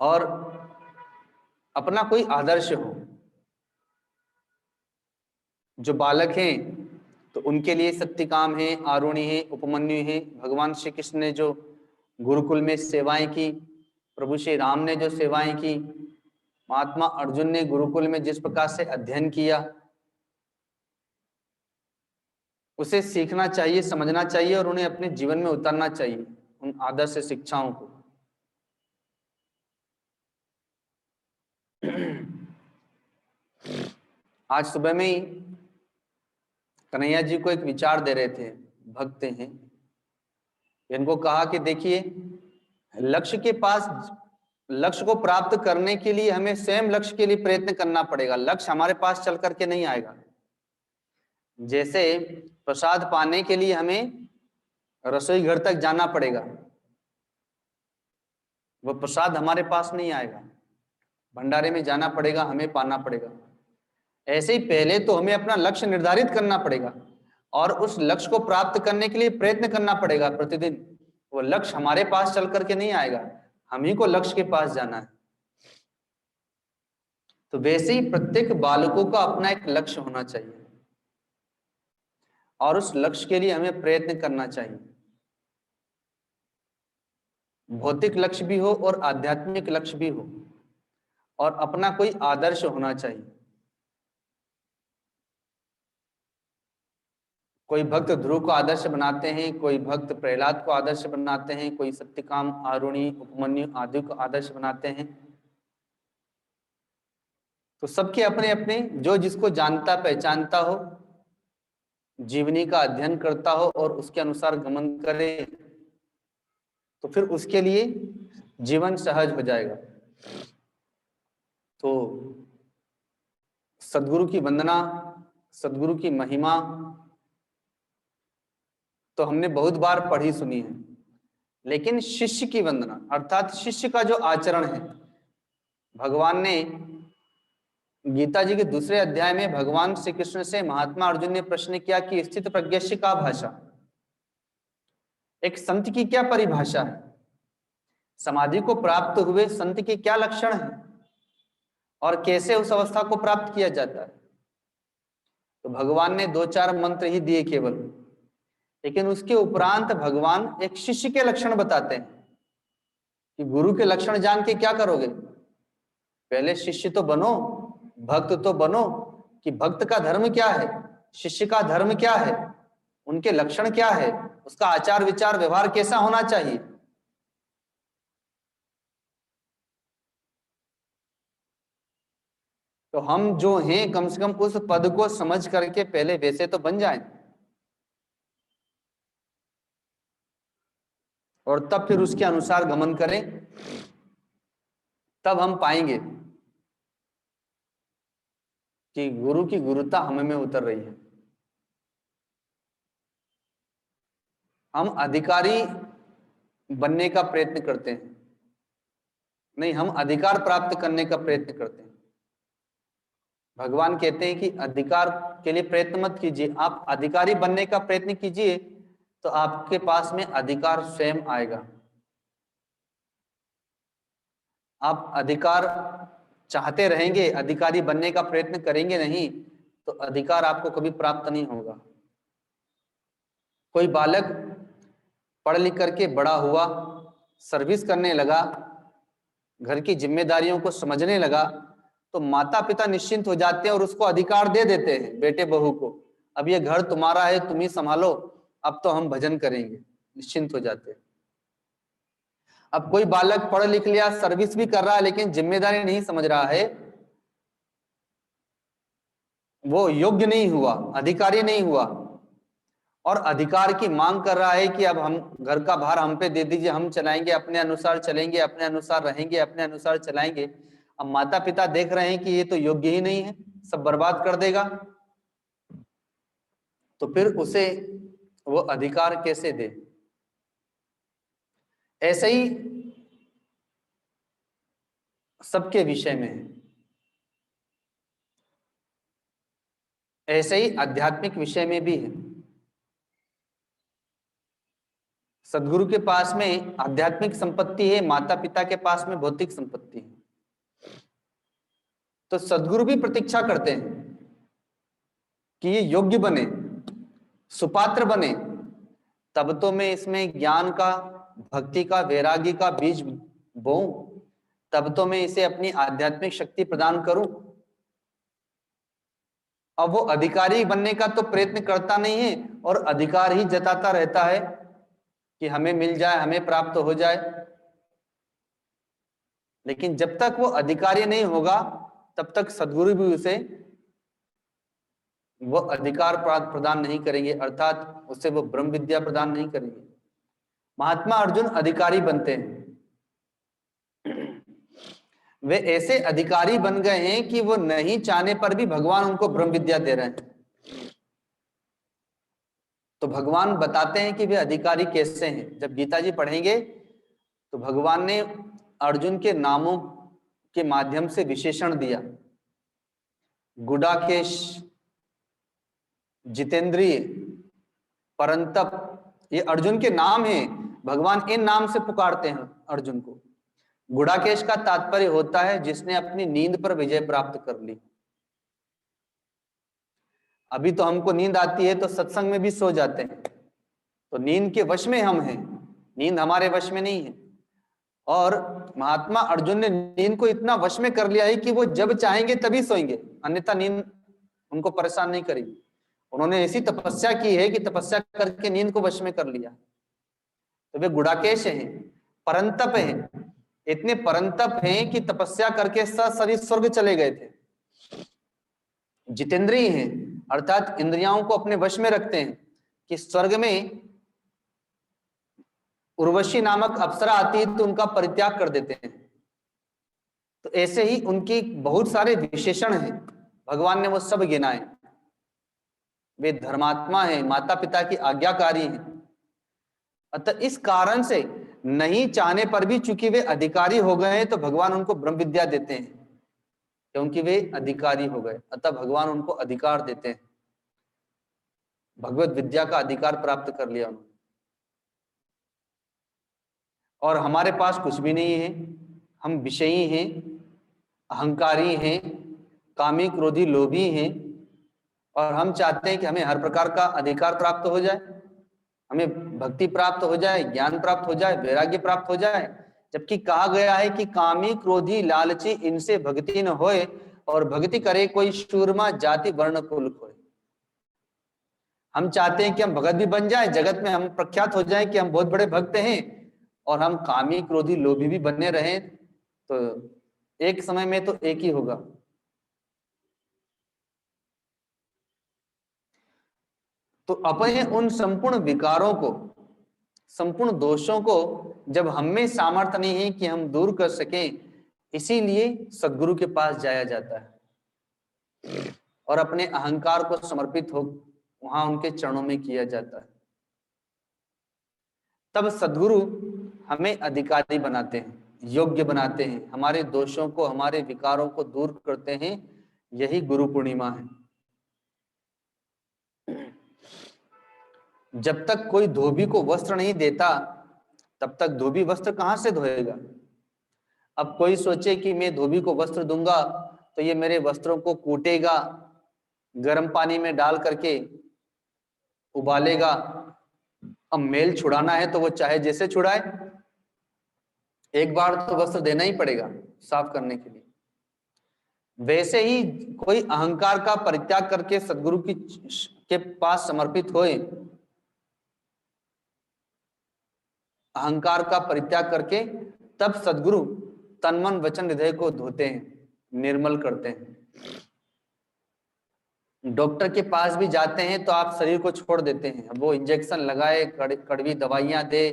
[SPEAKER 3] और अपना कोई आदर्श हो। जो बालक हैं तो उनके लिए सत्यकाम है, आरुणि है, उपमन्यु है। भगवान श्री कृष्ण ने जो गुरुकुल में सेवाएं की, प्रभु श्री राम ने जो सेवाएं की, महात्मा अर्जुन ने गुरुकुल में जिस प्रकार से अध्ययन किया, उसे सीखना चाहिए, समझना चाहिए और उन्हें अपने जीवन में उतारना चाहिए, उन आदर्श शिक्षाओं को। आज सुबह में ही कन्हैया जी को एक विचार दे रहे थे, भक्त हैं, इनको कहा कि देखिए, लक्ष्य के पास, लक्ष्य को प्राप्त करने के लिए हमें स्वयं लक्ष्य के लिए प्रयत्न करना पड़ेगा। लक्ष्य हमारे पास चल करके नहीं आएगा। जैसे प्रसाद पाने के लिए हमें रसोई घर तक जाना पड़ेगा, वह प्रसाद हमारे पास नहीं आएगा, भंडारे में जाना पड़ेगा, हमें पाना पड़ेगा। ऐसे ही पहले तो हमें अपना लक्ष्य निर्धारित करना पड़ेगा और उस लक्ष्य को प्राप्त करने के लिए प्रयत्न करना पड़ेगा प्रतिदिन। वो लक्ष्य हमारे पास चल करके नहीं आएगा, हम ही को लक्ष्य के पास जाना है। तो वैसे ही प्रत्येक बालकों का अपना एक लक्ष्य होना चाहिए और उस लक्ष्य के लिए हमें प्रयत्न करना चाहिए। भौतिक लक्ष्य भी हो और आध्यात्मिक लक्ष्य भी हो, और अपना कोई आदर्श होना चाहिए। कोई भक्त ध्रुव को आदर्श बनाते हैं, कोई भक्त प्रहलाद को आदर्श बनाते हैं, कोई सत्यकाम, आरुणि, उपमन्यु आदि को आदर्श बनाते हैं। तो सबके अपने अपने, जो जिसको जानता पहचानता हो, जीवनी का अध्ययन करता हो और उसके अनुसार गमन करे, तो फिर उसके लिए जीवन सहज हो जाएगा। तो सद्गुरु की वंदना, सद्गुरु की महिमा तो हमने बहुत बार पढ़ी सुनी है, लेकिन शिष्य की वंदना अर्थात शिष्य का जो आचरण है, भगवान ने गीता जी के दूसरे अध्याय में भगवान श्री कृष्ण से महात्मा अर्जुन ने प्रश्न किया कि स्थित प्रज्ञस्य का भाषा, एक संत की क्या परिभाषा है, समाधि को प्राप्त हुए संत के क्या लक्षण है और कैसे उस अवस्था को प्राप्त किया जाता है। तो भगवान ने 2-4 मंत्र ही दिए केवल, लेकिन उसके उपरांत भगवान एक शिष्य के लक्षण बताते हैं कि गुरु के लक्षण जान के क्या करोगे, पहले शिष्य तो बनो, भक्त तो बनो, कि भक्त का धर्म क्या है, शिष्य का धर्म क्या है, उनके लक्षण क्या है, उसका आचार विचार व्यवहार कैसा होना चाहिए। तो हम जो हैं कम से कम उस पद को समझ करके पहले वैसे तो बन जाएं, और तब फिर उसके अनुसार गमन करें, तब हम पाएंगे कि गुरु की गुरुता हमें में उतर रही है। हम अधिकारी बनने का प्रयत्न करते हैं, नहीं, हम अधिकार प्राप्त करने का प्रयत्न करते हैं। भगवान कहते हैं कि अधिकार के लिए प्रयत्न मत कीजिए, आप अधिकारी बनने का प्रयत्न कीजिए, तो आपके पास में अधिकार स्वयं आएगा। आप अधिकार चाहते रहेंगे, अधिकारी बनने का प्रयत्न करेंगे नहीं, तो अधिकार आपको कभी प्राप्त नहीं होगा। कोई बालक पढ़ लिख करके बड़ा हुआ, सर्विस करने लगा, घर की जिम्मेदारियों को समझने लगा, तो माता पिता निश्चिंत हो जाते हैं और उसको अधिकार दे देते हैं, बेटे बहू को, अब ये घर तुम्हारा है, तुम ही संभालो, अब तो हम भजन करेंगे, निश्चिंत हो जाते हैं। अब कोई बालक पढ़ लिख लिया, सर्विस भी कर रहा है, लेकिन जिम्मेदारी नहीं समझ रहा है, वो योग्य नहीं हुआ, अधिकारी नहीं हुआ, और अधिकार की मांग कर रहा है कि अब हम घर का भार हम पे दे दीजिए, हम चलाएंगे, अपने अनुसार चलेंगे, अपने अनुसार रहेंगे, अपने अनुसार चलाएंगे। अब माता पिता देख रहे हैं कि ये तो योग्य ही नहीं है, सब बर्बाद कर देगा, तो फिर उसे वो अधिकार कैसे दे। ऐसे ही सबके विषय में है, ऐसे ही आध्यात्मिक विषय में भी है। सदगुरु के पास में आध्यात्मिक संपत्ति है, माता पिता के पास में भौतिक संपत्ति है। तो सदगुरु भी प्रतीक्षा करते हैं कि ये योग्य बने, सुपात्र बने, तब तो मैं इसमें ज्ञान का, भक्ति का, वैराग्य का बीज बोऊं, तब तो मैं इसे अपनी आध्यात्मिक शक्ति प्रदान करूं। अब वो अधिकारी बनने का तो प्रयत्न करता नहीं है और अधिकार ही जताता रहता है कि हमें मिल जाए, हमें प्राप्त हो जाए, लेकिन जब तक वो अधिकारी नहीं होगा तब तक सदगुरु भी उसे वो अधिकार प्रदान नहीं करेंगे, अर्थात उसे वो ब्रह्म विद्या प्रदान नहीं करेंगे। महात्मा अर्जुन अधिकारी बनते हैं, वे ऐसे अधिकारी बन गए हैं कि वो नहीं चाहने पर भी भगवान उनको ब्रह्म विद्या दे रहे हैं। तो भगवान बताते हैं कि वे अधिकारी कैसे हैं। जब गीता जी पढ़ेंगे तो भगवान ने अर्जुन के नामों के माध्यम से विशेषण दिया गुडाकेश, जितेंद्रिय, परंतप, ये अर्जुन के नाम हैं। भगवान इन नाम से पुकारते हैं अर्जुन को। गुडाकेश का तात्पर्य होता है जिसने अपनी नींद पर विजय प्राप्त कर ली। अभी तो हमको नींद आती है तो सत्संग में भी सो जाते हैं, तो नींद के वश में हम हैं, नींद हमारे वश में नहीं है। और महात्मा अर्जुन ने नींद को इतना वश में कर लिया है कि वो जब चाहेंगे तभी सोएंगे, अन्यथा नींद उनको परेशान नहीं करेगी। उन्होंने ऐसी तपस्या की है कि तपस्या करके नींद को वश में कर लिया। तो वे गुडाकेश हैं, परंतप हैं, इतने परंतप हैं कि तपस्या करके सशरीर स्वर्ग चले गए थे। जितेंद्रिय हैं, अर्थात इंद्रियों को अपने वश में रखते हैं कि स्वर्ग में उर्वशी नामक अप्सरा आती है तो उनका परित्याग कर देते हैं। तो ऐसे ही उनके बहुत सारे विशेषण हैं, भगवान ने वो सब गिनाए। वे धर्मात्मा हैं, माता पिता की आज्ञाकारी हैं। अतः इस कारण से नहीं चाहने पर भी चूंकि वे अधिकारी हो गए हैं तो भगवान उनको ब्रह्म विद्या देते हैं, क्योंकि वे अधिकारी हो गए, अतः भगवान उनको अधिकार देते हैं। भगवत विद्या का अधिकार प्राप्त कर लिया उन्होंने। और हमारे पास कुछ भी नहीं है, हम विषयी हैं, अहंकारी हैं, कामी क्रोधी लोभी हैं, और हम चाहते हैं कि हमें हर प्रकार का अधिकार प्राप्त हो जाए, हमें भक्ति प्राप्त हो जाए, ज्ञान प्राप्त हो जाए, वैराग्य प्राप्त हो जाए। जबकि कहा गया है कि कामी क्रोधी लालची इनसे भक्ति न होए, और भक्ति करे कोई शूरमा जाति वर्ण कुल खोए। हम चाहते हैं कि हम भगत भी बन जाए, जगत में हम प्रख्यात हो जाए कि हम बहुत बड़े भक्त हैं, और हम कामी क्रोधी लोभी भी बने रहें, तो एक समय में तो एक ही होगा। तो अपने उन संपूर्ण विकारों को, संपूर्ण दोषों को जब हम में सामर्थ्य नहीं है कि हम दूर कर सकें, इसीलिए सद्गुरु के पास जाया जाता है और अपने अहंकार को समर्पित हो वहां उनके चरणों में किया जाता है। तब सद्गुरु हमें अधिकारी बनाते हैं, योग्य बनाते हैं, हमारे दोषों को, हमारे विकारों को दूर करते हैं। यही गुरु पूर्णिमा है। जब तक कोई धोबी को वस्त्र नहीं देता तब तक धोबी वस्त्र कहां से धोएगा। अब कोई सोचे कि मैं धोबी को वस्त्र दूंगा तो ये मेरे वस्त्रों को कूटेगा, गर्म पानी में डाल करके उबालेगा। अब मेल छुड़ाना है तो वो चाहे जैसे छुड़ाए, एक बार तो वस्त्र देना ही पड़ेगा साफ करने के लिए। वैसे ही कोई अहंकार का परित्याग करके सद्गुरु के पास समर्पित होए, अहंकार का परित्याग करके, तब सद्गुरु तन मन वचन हृदय को धोते हैं, निर्मल करते हैं। डॉक्टर के पास भी जाते हैं तो आप शरीर को छोड़ देते हैं, वो इंजेक्शन लगाए, कड़वी दवाइयां दे,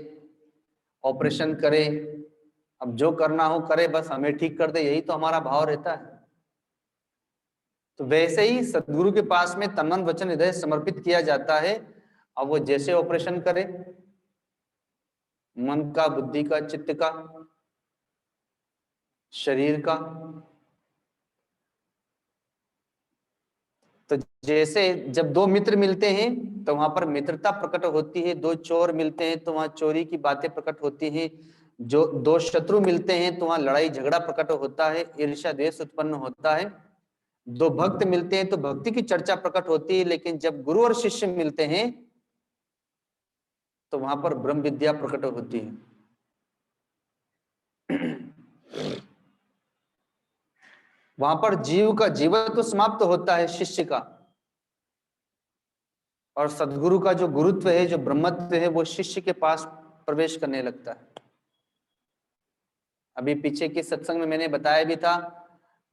[SPEAKER 3] ऑपरेशन करे, अब जो करना हो करे, बस हमें ठीक कर दे, यही तो हमारा भाव रहता है। तो वैसे ही सद्गुरु के पास में तन मन वचन हृदय समर्पित किया जाता है। अब वो जैसे ऑपरेशन करे, मन का, बुद्धि का, चित्त का, शरीर का, तो जैसे जब दो मित्र मिलते हैं तो वहां पर मित्रता प्रकट होती है, दो चोर मिलते हैं तो वहां चोरी की बातें प्रकट होती हैं, जो दो शत्रु मिलते हैं तो वहां लड़ाई झगड़ा प्रकट होता है, ईर्ष्या द्वेष उत्पन्न होता है। दो भक्त मिलते हैं तो भक्ति की चर्चा प्रकट होती है, लेकिन जब गुरु और शिष्य मिलते हैं तो वहां पर ब्रह्म विद्या प्रकट होती है। वहां पर जीव का जीवत्व तो समाप्त होता है शिष्य का, और सद्गुरु का जो गुरुत्व है, जो ब्रह्मत्व है, वो शिष्य के पास प्रवेश करने लगता है। अभी पीछे के सत्संग में मैंने बताया भी था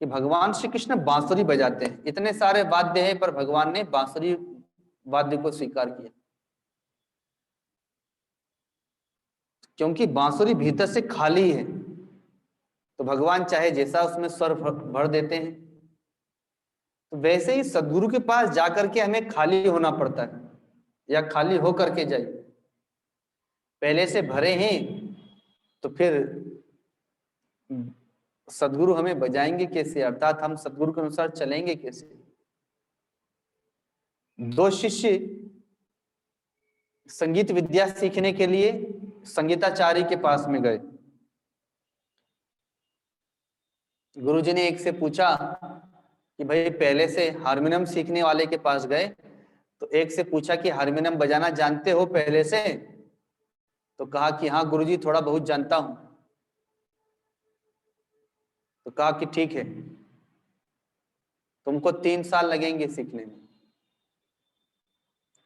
[SPEAKER 3] कि भगवान श्री कृष्ण बांसुरी बजाते हैं। इतने सारे वाद्य हैं पर भगवान ने बांसुरी वाद्य को स्वीकार किया, क्योंकि बांसुरी भीतर से खाली है, तो भगवान चाहे जैसा उसमें स्वर भर देते हैं। तो वैसे ही सद्गुरु के पास जाकर के हमें खाली होना पड़ता है, या खाली होकर के जाइए। पहले से भरे हैं तो फिर सदगुरु हमें बजाएंगे कैसे, अर्थात हम सदगुरु के अनुसार चलेंगे कैसे। दो शिष्य संगीत विद्या सीखने के लिए संगीताचार्य के पास में गए। गुरुजी ने एक से पूछा कि भाई, पहले से हारमोनियम सीखने वाले के पास गए तो एक से पूछा कि हारमोनियम बजाना जानते हो पहले से? तो कहा कि हाँ गुरुजी, थोड़ा बहुत जानता हूं। तो कहा कि ठीक है, तुमको 3 साल लगेंगे सीखने में।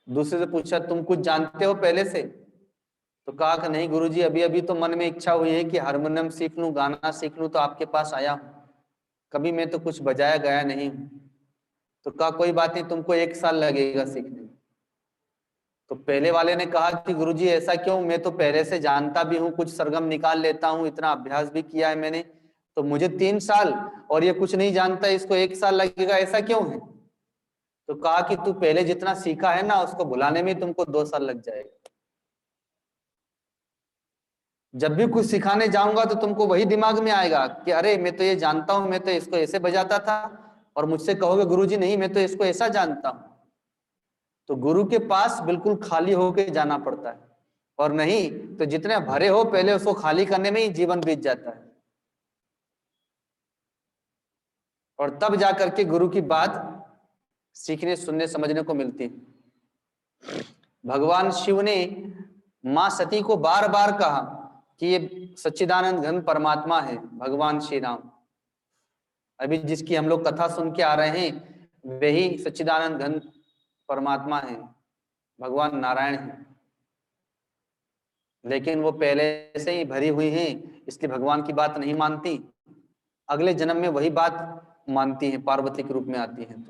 [SPEAKER 3] दूसरे से पूछा, तुम कुछ जानते हो पहले से? तो कहा कि नहीं गुरुजी, अभी अभी तो मन में इच्छा हुई है कि हारमोनियम सीख लूं, गाना सीख लूं, तो आपके पास आया हूं, कभी मैं तो कुछ बजाया गया नहीं हूं। तो कहा कोई बात नहीं, तुमको 1 साल लगेगा सीखने में। तो पहले वाले ने कहा कि गुरुजी ऐसा क्यों, मैं तो पहले से जानता भी हूँ, कुछ सरगम निकाल लेता हूँ, इतना अभ्यास भी किया है मैंने, तो मुझे 3 साल, और ये कुछ नहीं जानता इसको 1 साल लगेगा, ऐसा क्यों है? तो कहा कि तू पहले जितना सीखा है ना, उसको भुलाने में तुमको 2 साल लग जाएगा। जब भी कुछ सिखाने जाऊंगा तो तुमको वही दिमाग में आएगा कि अरे मैं तो ये जानता हूं, मैं तो इसको ऐसे बजाता था, और मुझसे कहोगे गुरुजी नहीं मैं तो इसको ऐसा जानता हूं। तो गुरु के पास बिल्कुल खाली होकर जाना पड़ता है, और नहीं तो जितने भरे हो पहले उसको खाली करने में ही जीवन बीत जाता है, और तब जाकर के गुरु की बात सीखने सुनने समझने को मिलती है। भगवान शिव ने मां सती को बार बार कहा कि ये सच्चिदानंद घन परमात्मा है, भगवान श्री राम। अभी जिसकी हम लोग कथा सुन के आ रहे हैं वही सच्चिदानंद घन परमात्मा है, भगवान नारायण है। लेकिन वो पहले से ही भरी हुई हैं, इसलिए भगवान की बात नहीं मानती, अगले जन्म में वही बात मानती हैं, पार्वती के रूप में आती हैं।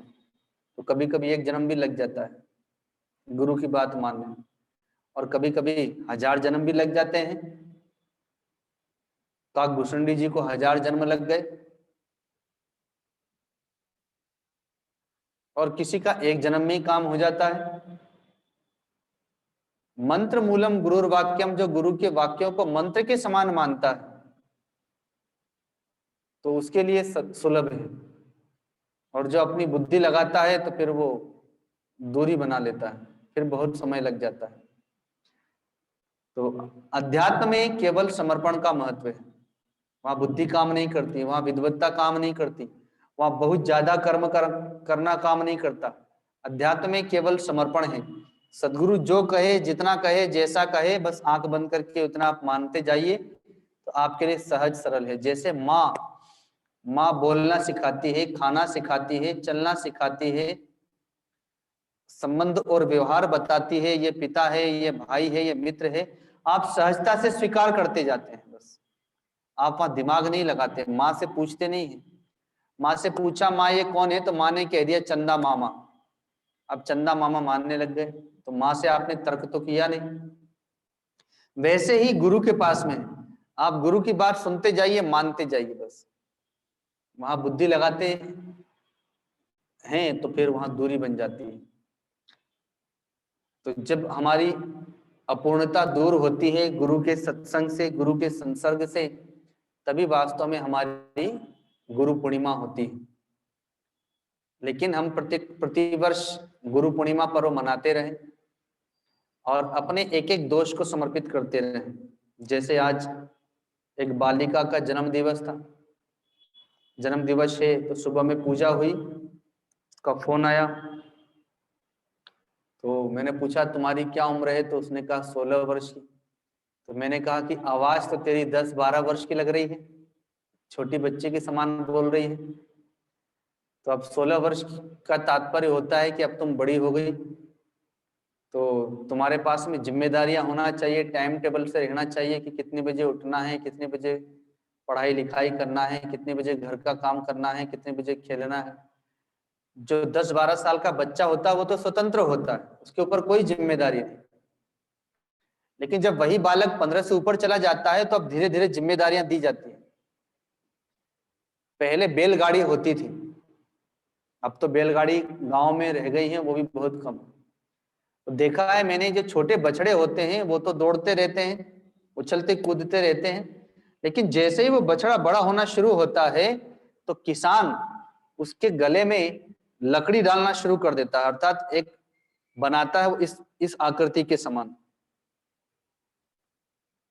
[SPEAKER 3] तो कभी कभी 1 जन्म भी लग जाता है गुरु की बात मानने में, और कभी कभी 1000 जन्म भी लग जाते हैं। काकभूषण जी को 1000 जन्म लग गए, और किसी का 1 जन्म में ही काम हो जाता है। मंत्र मूलम गुरुर वाक्यम, जो गुरु के वाक्यों को मंत्र के समान मानता है तो उसके लिए सुलभ है, और जो अपनी बुद्धि लगाता है तो फिर वो दूरी बना लेता है, फिर बहुत समय लग जाता है। तो अध्यात्म में केवल समर्पण का महत्व है, वहां बुद्धि काम नहीं करती, वहां विद्वत्ता काम नहीं करती, वहां बहुत ज्यादा कर्म करना काम नहीं करता। अध्यात्म में केवल समर्पण है। सदगुरु जो कहे, जितना कहे, जैसा कहे, बस आंख बंद करके उतना आप मानते जाइए, तो आपके लिए सहज सरल है। जैसे माँ बोलना सिखाती है, खाना सिखाती है, चलना सिखाती है, संबंध और व्यवहार बताती है, ये पिता है, ये भाई है, ये मित्र है, आप सहजता से स्वीकार करते जाते हैं। बस आप वहां दिमाग नहीं लगाते, माँ से पूछते नहीं है। माँ से पूछा माँ ये कौन है, तो माँ ने कह दिया चंदा मामा। अब चंदा मामा मानने लग गए, तो माँ से आपने तर्क तो किया नहीं। वैसे ही गुरु के पास में आप गुरु की बात सुनते जाइए, मानते जाइए, बस वहां बुद्धि लगाते हैं तो फिर वहां दूरी बन जाती है। तो जब हमारी अपूर्णता दूर होती है गुरु के सत्संग से, गुरु के संसर्ग से, तभी वास्तव में हमारी गुरु पूर्णिमा होती है। लेकिन हम प्रतिवर्ष गुरु पूर्णिमा पर्व मनाते रहे और अपने एक एक दोष को समर्पित करते रहे। जैसे आज एक बालिका का जन्म दिवस था, जन्म दिवस है तो सुबह में पूजा हुई, उसका फोन आया, तो मैंने पूछा तुम्हारी क्या उम्र है, तो उसने कहा 16 वर्ष की। तो मैंने कहा कि आवाज तो तेरी 10-12 वर्ष की लग रही है, छोटी बच्चे के समान बोल रही है। तो अब 16 वर्ष का तात्पर्य होता है कि अब तुम बड़ी हो गई, तो तुम्हारे पास में जिम्मेदारियां होना चाहिए, टाइम टेबल से रहना चाहिए कि कितने बजे उठना है, कितने बजे पढ़ाई लिखाई करना है, कितने बजे घर का काम करना है, कितने बजे खेलना है। जो 10-12 साल का बच्चा होता है वो तो स्वतंत्र होता है, उसके ऊपर कोई जिम्मेदारी नहीं। लेकिन जब वही बालक 15 से ऊपर चला जाता है तो अब धीरे धीरे जिम्मेदारियां दी जाती है। पहले बैलगाड़ी होती थी, अब तो बैलगाड़ी गांव में रह गई है, वो भी बहुत कम। तो देखा है मैंने, जो छोटे बछड़े होते हैं वो तो दौड़ते रहते हैं, उछलते कूदते रहते हैं, लेकिन जैसे ही वो बछड़ा बड़ा होना शुरू होता है तो किसान उसके गले में लकड़ी डालना शुरू कर देता है, अर्थात एक बनाता है वो इस आकृति के समान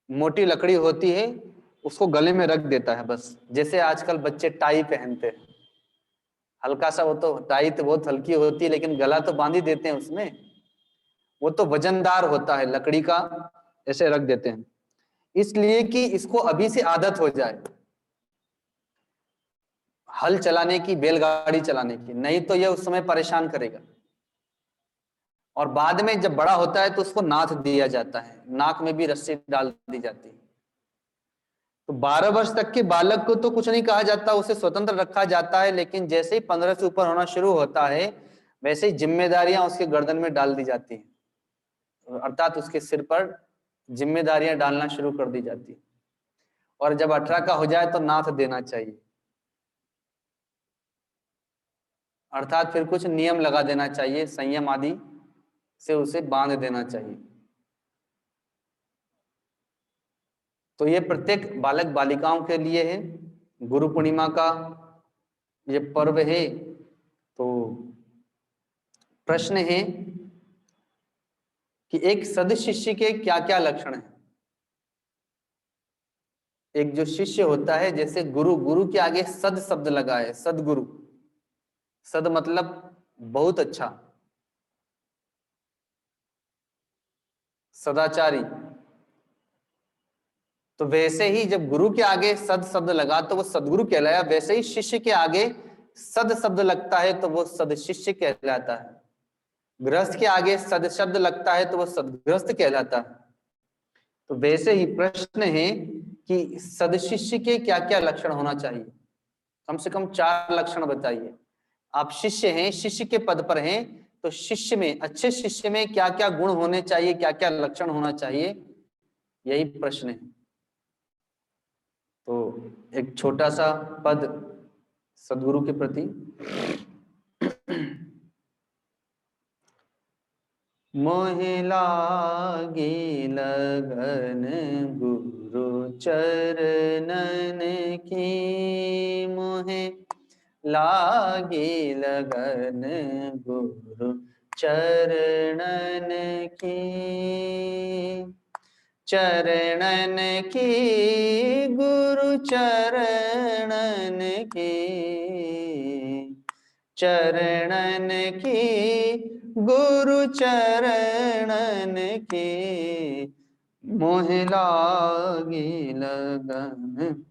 [SPEAKER 3] मोटी लकड़ी होती है, उसको गले में रख देता है। बस जैसे आजकल बच्चे टाई पहनते हैं, हल्का सा, वो तो टाई तो बहुत हल्की होती है लेकिन गला तो बांध ही देते हैं उसमें, वो तो वजनदार होता है लकड़ी का, ऐसे रख देते हैं इसलिए कि इसको अभी से आदत हो जाए हल चलाने की, बैलगाड़ी चलाने की, नहीं तो यह उस समय परेशान करेगा। और बाद में जब बड़ा होता है तो उसको नाथ दिया जाता है, नाक में भी रस्सी डाल दी जाती है। तो 12 वर्ष तक के बालक को तो कुछ नहीं कहा जाता, उसे स्वतंत्र रखा जाता है, लेकिन जैसे ही 15 से ऊपर होना शुरू होता है वैसे ही जिम्मेदारियां उसके गर्दन में डाल दी जाती हैं, अर्थात उसके सिर पर जिम्मेदारियां डालना शुरू कर दी जाती है। और जब 18 का हो जाए तो नाथ देना चाहिए, अर्थात फिर कुछ नियम लगा देना चाहिए, संयम आदि से उसे बांध देना चाहिए। तो ये प्रत्येक बालक बालिकाओं के लिए है। गुरु पूर्णिमा का ये पर्व है। तो प्रश्न है कि एक सदशिष्य के क्या क्या लक्षण हैं। एक जो शिष्य होता है, जैसे गुरु, गुरु के आगे सद शब्द लगा है, सदगुरु, सद मतलब बहुत अच्छा, सदाचारी। तो वैसे ही जब गुरु के आगे सद शब्द लगा तो वो सदगुरु कहलाया, वैसे ही शिष्य के आगे सद शब्द लगता है तो वो सद शिष्य कहलाता है। गृहस्थ के आगे सद शब्द लगता है तो वो सदगृहस्थ कहलाता है। तो वैसे ही प्रश्न है कि सदशिष्य के क्या क्या लक्षण होना चाहिए, कम से कम 4 लक्षण बताइए। आप शिष्य हैं, शिष्य के पद पर हैं, तो शिष्य में, अच्छे शिष्य में क्या क्या गुण होने चाहिए, क्या क्या लक्षण होना चाहिए, यही प्रश्न है। तो एक छोटा सा पद सदगुरु के प्रति। मोहि लागी लगन गुरु चरणन की, मोहे लागी लगन गुरु चरणन की, चरणन की गुरु चरणन की, चरणन की गुरु चरणन की, मोहि लागी लगन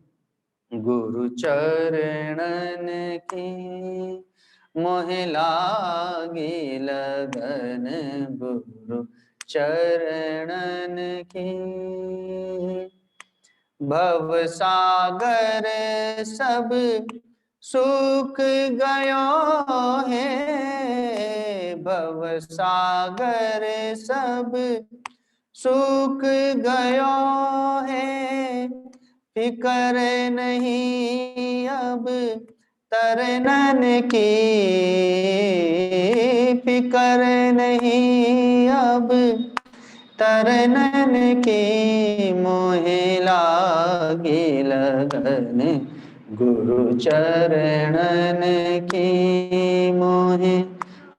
[SPEAKER 3] गुरु चरणन की, मोहि लागी लगन गुरु चरणन की। भव सागर सब सूख गयो है, भव सागर सब सूख गयो है, फिकर नहीं अब तरनन की, फिकर नहीं अब तरनन की, मोहि लागी लगन गुरु चरणन की, मोहि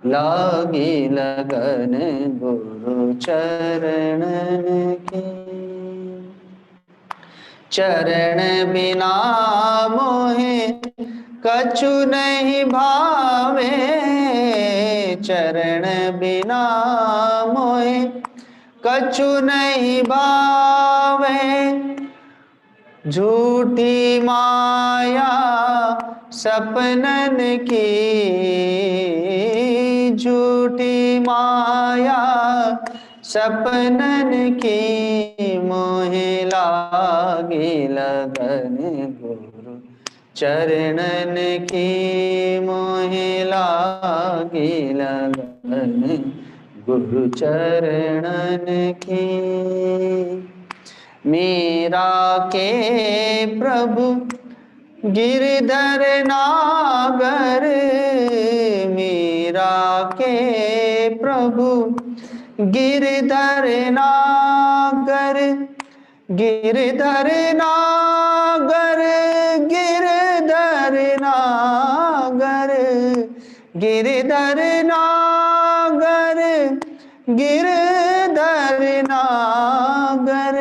[SPEAKER 3] लागी लगन गुरु चरणन की। चरण बिना मोहे कछु नहीं भावे, चरण बिना मोहे कछु नहीं भावे, झूठी माया सपनन की, झूठी माया सपनन की, मोहि लागी लगन गुरु चरणन की, मोहि लागी लगन गुरु चरणन की। मीरा के प्रभु गिरधर नागर, मीरा के प्रभु गिरधर नागर, गिरधर नागर, गिरधर नागर, गिरधर नागर, गिरधर नागर,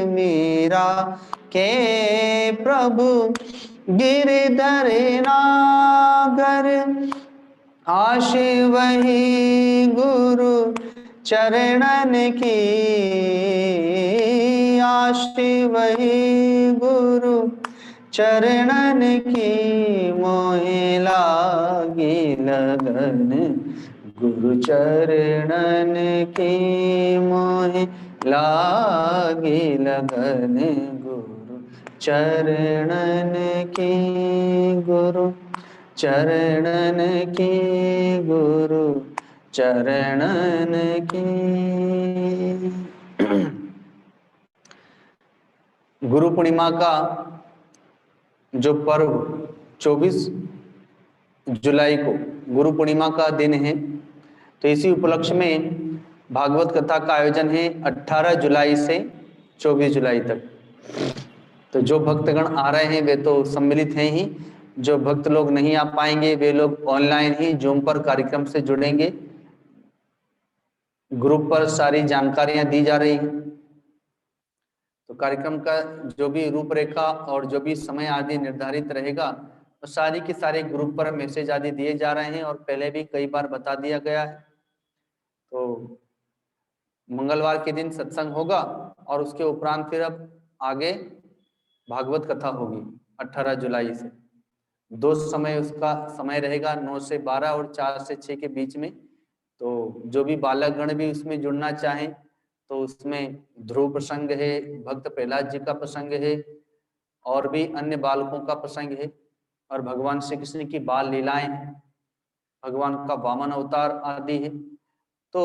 [SPEAKER 3] मीरा के प्रभु गिरधर नागर। आश वही गुरु चरणन की, आश वही गुरु चरणन की, मोहि लागी लगन गुरु चरणन की, मोहि लागी लगन गुरु चरणन की, गुरु चरणन की, गुरु चरणन की। गुरु पूर्णिमा का जो पर्व 24 जुलाई को गुरु पूर्णिमा का दिन है, तो इसी उपलक्ष्य में भागवत कथा का आयोजन है 18 जुलाई से 24 जुलाई तक। तो जो भक्तगण आ रहे हैं वे तो सम्मिलित हैं ही, जो भक्त लोग नहीं आ पाएंगे वे लोग ऑनलाइन ही जूम पर कार्यक्रम से जुड़ेंगे। ग्रुप पर सारी जानकारियां दी जा रही हैं। तो कार्यक्रम का जो भी रूपरेखा और जो भी समय आदि निर्धारित रहेगा, तो सारी के सारे ग्रुप पर मैसेज आदि दिए जा रहे हैं और पहले भी कई बार बता दिया गया है। तो मंगलवार के दिन सत्संग होगा और उसके उपरांत फिर अब आगे भागवत कथा होगी 18 जुलाई से। 2 समय उसका समय रहेगा, 9 से 12 और 4 से 6 के बीच में। तो जो भी बालकगण भी उसमें जुड़ना चाहें तो उसमें ध्रुव प्रसंग है, भक्त प्रहलाद जी का प्रसंग है और भी अन्य बालकों का प्रसंग है और भगवान श्री कृष्ण की बाल लीलाएं हैं, भगवान का वामन अवतार आदि है। तो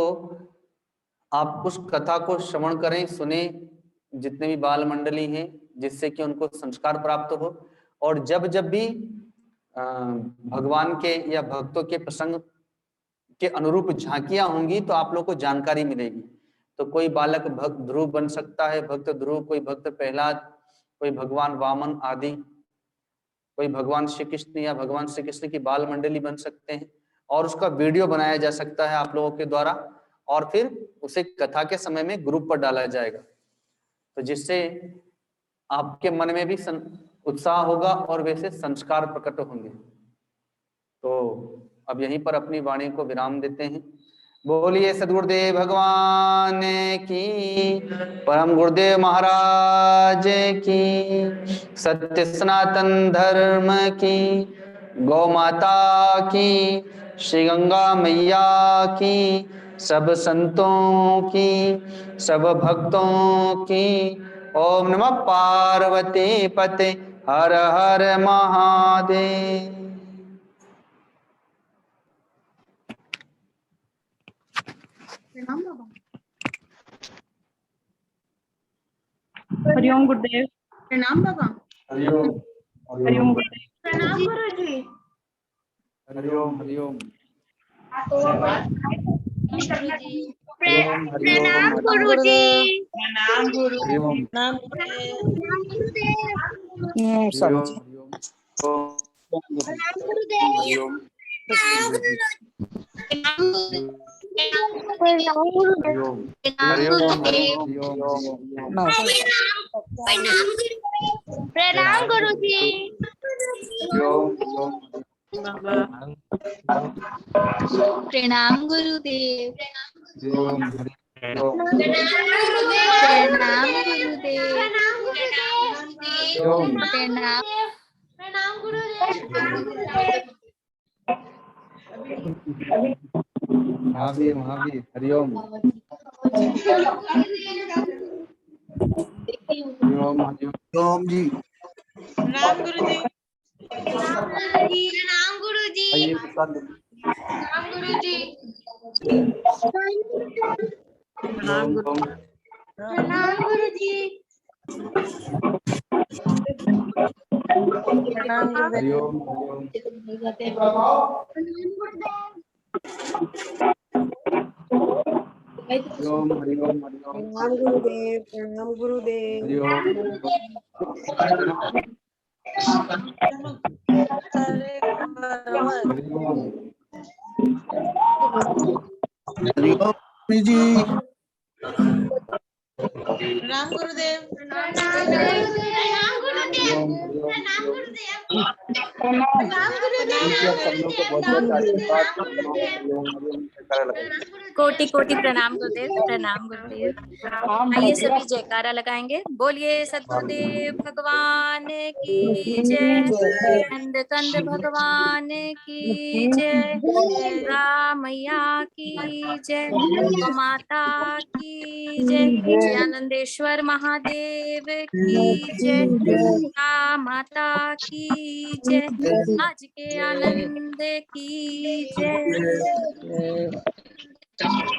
[SPEAKER 3] आप उस कथा को श्रवण करें, सुने, जितने भी बाल मंडली हैं, जिससे कि उनको संस्कार प्राप्त हो। और जब जब भी भगवान के या भक्तों के प्रसंग के अनुरूप झांकियां होंगी तो आप लोग को जानकारी मिलेगी। तो कोई बालक भक्त ध्रुव बन सकता है, भक्त ध्रुव, कोई भक्त प्रहलाद, कोई भगवान वामन आदि, कोई भगवान श्री कृष्ण या भगवान श्री कृष्ण की बाल मंडली बन सकते हैं। और उसका वीडियो बनाया जा सकता है आप लोगों के द्वारा और फिर उसे कथा के समय में ग्रुप पर डाला जाएगा, तो जिससे आपके मन में भी उत्साह होगा और वैसे संस्कार प्रकट होंगे। तो अब यहीं पर अपनी वाणी को विराम देते हैं। बोलिए सद्गुरुदेव भगवान की, परम गुरुदेव महाराज की, सत्य सनातन धर्म की, गौ माता की, श्री गंगा मैया की, सब संतों की, सब भक्तों की। ओम नमः पार्वती पते हर हर महादेव।
[SPEAKER 4] हरिओम गुरुदेव।
[SPEAKER 2] प्रणाम बाबा।
[SPEAKER 3] हरिओम
[SPEAKER 4] हरिओम गुरुदेव।
[SPEAKER 2] प्रणाम गुरुजी।
[SPEAKER 3] हरिओम हरिओम
[SPEAKER 2] प्रणाम गुरुजी।
[SPEAKER 4] प्रणाम गुरु।
[SPEAKER 1] प्रणाम
[SPEAKER 2] प्रणाम गुरुजी। प्रणाम गुरुदेव। प्रणाम गुरुदेव। प्रणाम
[SPEAKER 3] महावीर महावीर हरिओम हरिओम हरिओम जी।
[SPEAKER 1] प्रणाम गुरुजी।
[SPEAKER 2] प्रणाम गुरुजी। प्रणाम गुरुजी।
[SPEAKER 1] प्रणाम गुरु।
[SPEAKER 2] प्रणाम गुरुजी।
[SPEAKER 1] प्रणाम
[SPEAKER 3] हरिओम हरिओम हरिओम हरिओम
[SPEAKER 5] प्रणाम गुरुदेव, प्रणाम गुरुदेव।
[SPEAKER 3] हरिओम जी।
[SPEAKER 2] प्रणाम गुरुदेव। प्रणाम
[SPEAKER 3] हरिओम
[SPEAKER 2] गुरुदेव।
[SPEAKER 3] हरिओम
[SPEAKER 2] प्रणाम गुरुदेव।
[SPEAKER 3] सब लोग को बहुत बहुत आशीर्वाद। हरिओम हरिओम जयकारा लगाएं।
[SPEAKER 6] कोटि कोटि प्रणाम गुरुदेव, प्रणाम गुरुदेव। आइए सभी जयकारा लगाएंगे। बोलिए सद्गुरुदेव भगवान की जय, कंद कंद भगवान की जय, मैया की जय, माता की जय, श्री आनंदेश्वर महादेव की जय, माता की जय, आज के आनंद की जय।